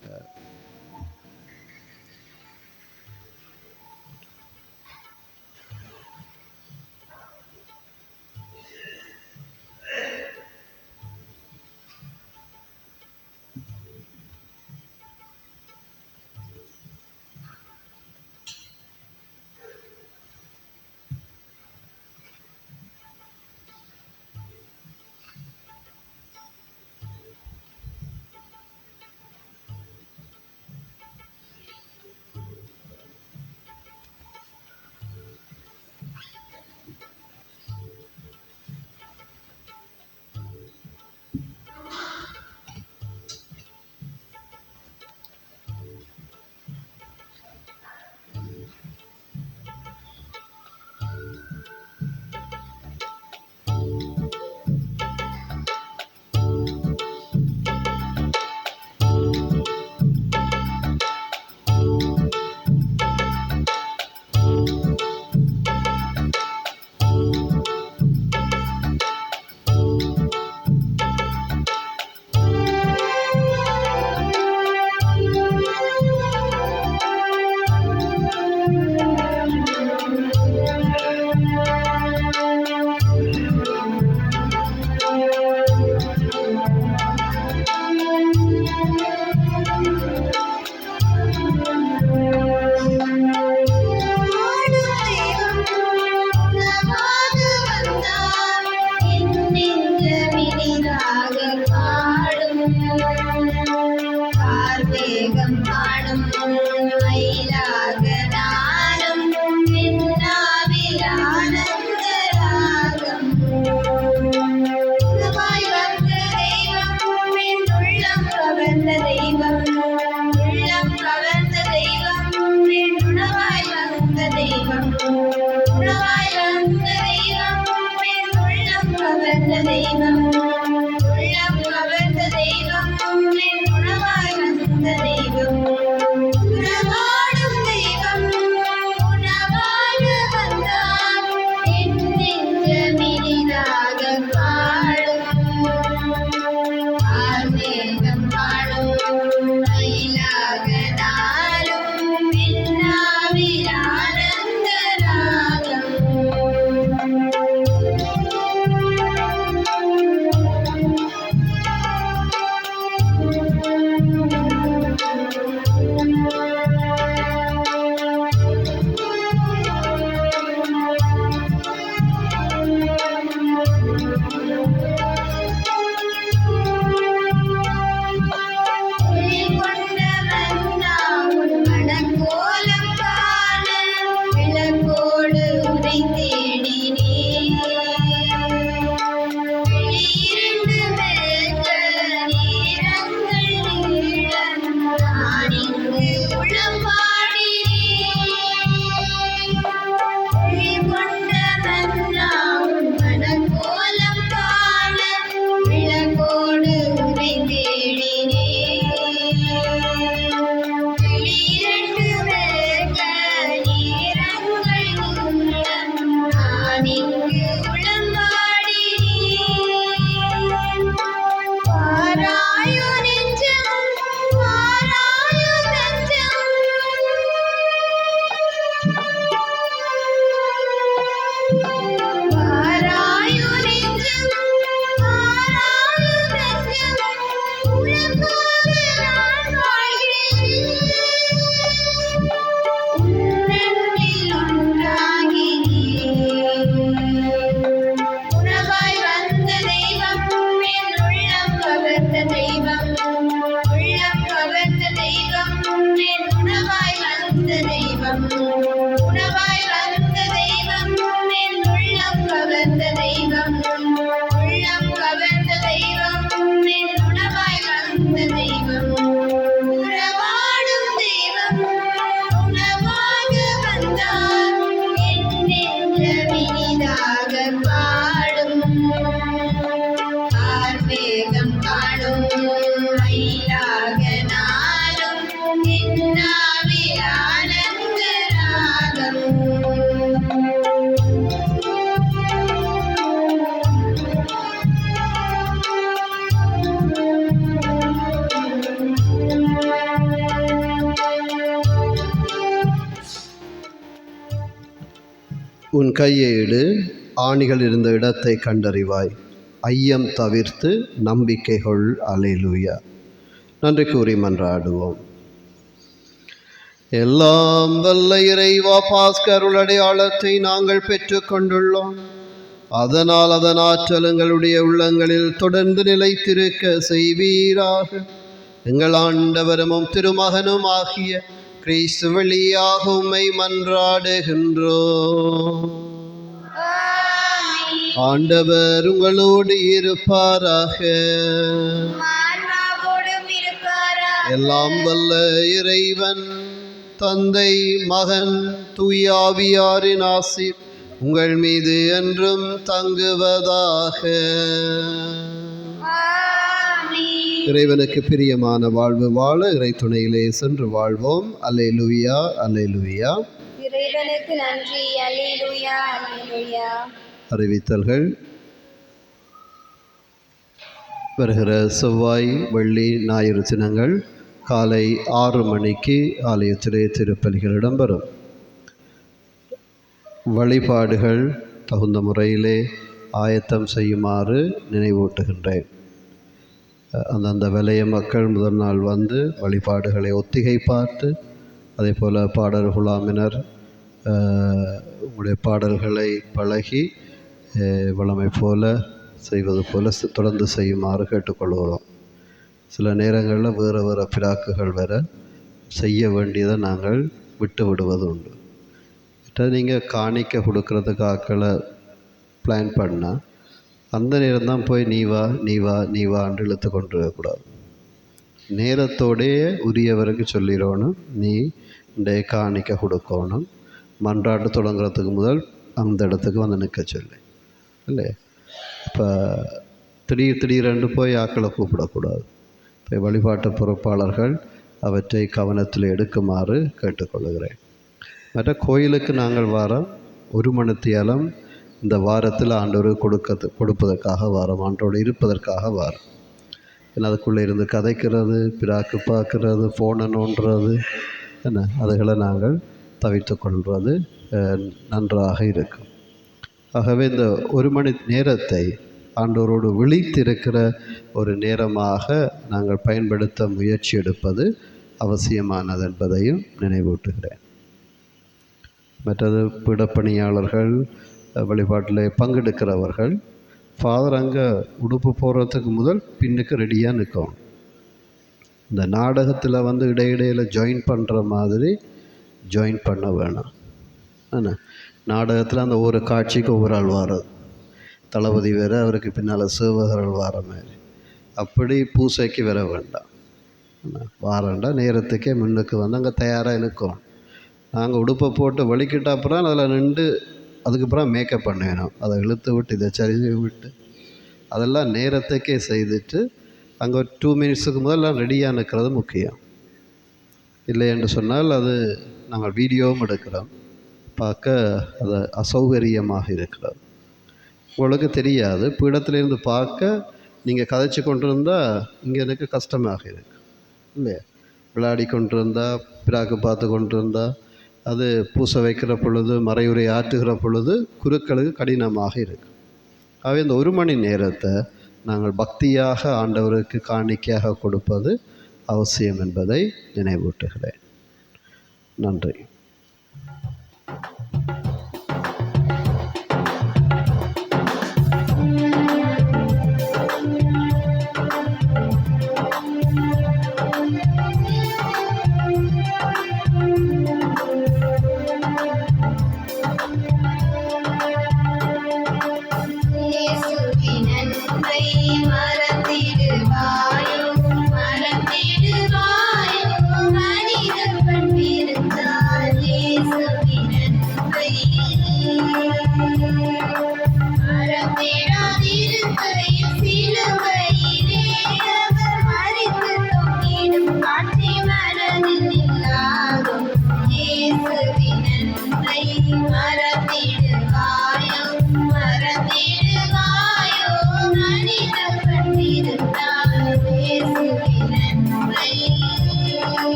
[SPEAKER 1] தெய்வம், உணவாய் வந்த தெய்வம், என் உள்ளம் கவர்ந்த தெய்வம், உள்ளம் கவர்ந்த தெய்வம், என் உணவாய் வந்த தெய்வம், உறவாடும் தெய்வம், உணவாக வந்தார் என் நெஞ்சமினிதாக பாடும், கார்மேகம் காணும் மயிலாக நானும் என்னாவில் ஆனந்த ராகம்.
[SPEAKER 2] உன் கையை இடு, ஆணிகள் இருந்த இடத்தை கண்டறிவாய், ஐயம் தவிர்த்து நம்பிக்கை கொள். அல்லேலூயா. நன்றி கூறி மன்றாடுவோம். எல்லாம் வல்ல இறைவா, பாஸ்கருள் அடையாளத்தை நாங்கள் பெற்றுக்கொண்டுள்ளோம். அதனால் அதன் ஆற்றல் எங்களுடைய உள்ளங்களில் தொடர்ந்து நிலைத்திருக்க செய்வீராக. எங்கள் ஆண்டவரும் திருமகனும் ஆகிய கிறிஸ்து வழியாக உம்மை மன்றாடுகின்றோம். ஆண்டவர் உங்களோடு இருப்பாராக.
[SPEAKER 1] ஆன்மாவோடும் இருப்பாராக.
[SPEAKER 2] எல்லாம் வல்ல இறைவன் தந்தை, மகன், தூயாவியாரின் ஆசீர் உங்கள் மீது என்றும் தங்குவதாக. இறைவனுக்கு பிரியமான வாழ்வு வாழ இறை துணையிலே சென்று வாழ்வோம். அல்லேலூயா, அல்லேலூயா.
[SPEAKER 1] இறைவனுக்கு நன்றி. அல்லேலூயா, அல்லேலூயா.
[SPEAKER 2] அறிவித்தல்கள். வருகிற செவ்வாய், வெள்ளி, ஞாயிறு தினங்கள் காலை 6 மணிக்கு ஆலயத்திலே திருப்பலிகள் இடம்பெறும். வழிபாடுகள் தகுந்த முறையிலே ஆயத்தம் செய்யுமாறு நினைவூட்டுகின்றேன். அந்தந்த வலய மக்கள் முதல் நாள் வந்து வழிபாடுகளை ஒத்திகை பார்த்து, அதே போல் பாடல் குழாமினர் உங்களுடைய பாடல்களை பழகி வழமை போல செய்வது போல தொடர்ந்து செய்யுமாறு கேட்டுக்கொள்கிறோம். சில நேரங்களில் வேறு வேறு பிராக்குகள் வேற செய்ய வேண்டியதை நாங்கள் விட்டு விடுவது உண்டு. நீங்கள் காணிக்க கொடுக்கறதுக்கு ஆக்களை பிளான் பண்ணால் அந்த நேரம் தான் போய் நீ வா நீ வா நீ வான்னு இழுத்து கொண்டு இருக்கக்கூடாது. நேரத்தோடையே உரியவருக்கு சொல்லிடணும், நீ இந்த காணிக்க கொடுக்கணும். மன்றாட்டு தொடங்குறதுக்கு முதல் அந்த இடத்துக்கு வந்து நிற்க சொல்லி இல்லை. இப்போ திடீரென்று போய் ஆக்களை கூப்பிடக்கூடாது. இப்போ வழிபாட்டு பொறுப்பாளர்கள் அவற்றை கவனத்தில் எடுக்குமாறு கேட்டுக்கொள்கிறேன். மற்ற கோயிலுக்கு நாங்கள் வாரம் 1 மணித்தியாலம் இந்த வாரத்தில் ஆண்டவர் கொடுப்பதற்காக வாரம், ஆண்டோடு இருப்பதற்காக வாரம். ஏன்னா அதுக்குள்ளே இருந்து கதைக்கிறது, பிராக்கு பார்க்குறது, ஃபோனை நோண்டுறது என்ன, அதுகளை நாங்கள் தவிர்த்து கொள்வது நன்றாக இருக்கும். ஆகவே இந்த 1 மணி நேரத்தை ஆண்டவரோடு விழித்திருக்கிற ஒரு நேரமாக நாங்கள் பயன்படுத்த முயற்சி எடுப்பது அவசியமானது என்பதையும் நினைவூட்டுகிறேன். மற்றது பீடப்பணியாளர்கள், வழிபாட்டில் பங்கெடுக்கிறவர்கள் ஃபாதர் அங்கே உடுப்பு போடுறதுக்கு முதல் பின்னுக்கு ரெடியாக நிற்கணும். இந்த நாடகத்தில் வந்து இடையிடையில் ஜாயின் பண்ணுற மாதிரி ஜாயின் பண்ண வேணாம். என்ன, நாடகத்தில் அந்த ஒவ்வொரு காட்சிக்கு ஒவ்வொரு ஆள் வாரது, தளபதி வேறு, அவருக்கு பின்னால் சேவகர்கள் வார மாதிரி, அப்படி பூசைக்கு வர வேண்டாம். வாரண்டா நேரத்துக்கே முன்னுக்கு வந்து அங்கே தயாராக நிற்கும். நாங்கள் உடுப்பை போட்டு வலிக்கிட்ட அப்புறம் அதில் நின்று அதுக்கப்புறம் மேக்கப் பண்ண வேணும். அதை இழுத்து விட்டு இதை சரிஞ்சு விட்டு அதெல்லாம் நேரத்துக்கே செய்துட்டு அங்கே ஒரு 2 மினிட்ஸுக்கு முதல்லாம் ரெடியாக நிற்கிறது முக்கியம். இல்லை என்று சொன்னால் அது நாங்கள் வீடியோவும் எடுக்கிறோம், பார்க்க அது அசௌகரியமாக இருக்கிறது. உங்களுக்கு தெரியாது, பீடத்திலேருந்து பார்க்க நீங்கள் கதைச்சி கொண்டிருந்தால் இங்கே எனக்கு கஷ்டமாக இருக்கு இல்லையா. விளையாடி கொண்டிருந்தால், பிராக்கு பார்த்து கொண்டிருந்தால், அது பூசை வைக்கிற பொழுது, மறையுரை ஆற்றுகிற பொழுது குருக்களுக்கு கடினமாக இருக்கு. ஆகவே இந்த 1 மணி நேரத்தை நாங்கள் பக்தியாக ஆண்டவருக்கு காணிக்கையாக கொடுப்பது அவசியம் என்பதை நினைவூட்டுகிறேன். நன்றி.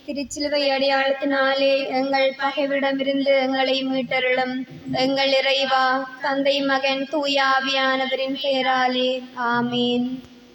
[SPEAKER 1] திருச்சிலுவை அடையாளத்தினாலே எங்கள் பகைவிடமிருந்து எங்களை மீட்டருளும். எங்கள் இறைவா, தந்தை, மகன், தூய ஆவியானவரின் பெயராலே ஆமீன்.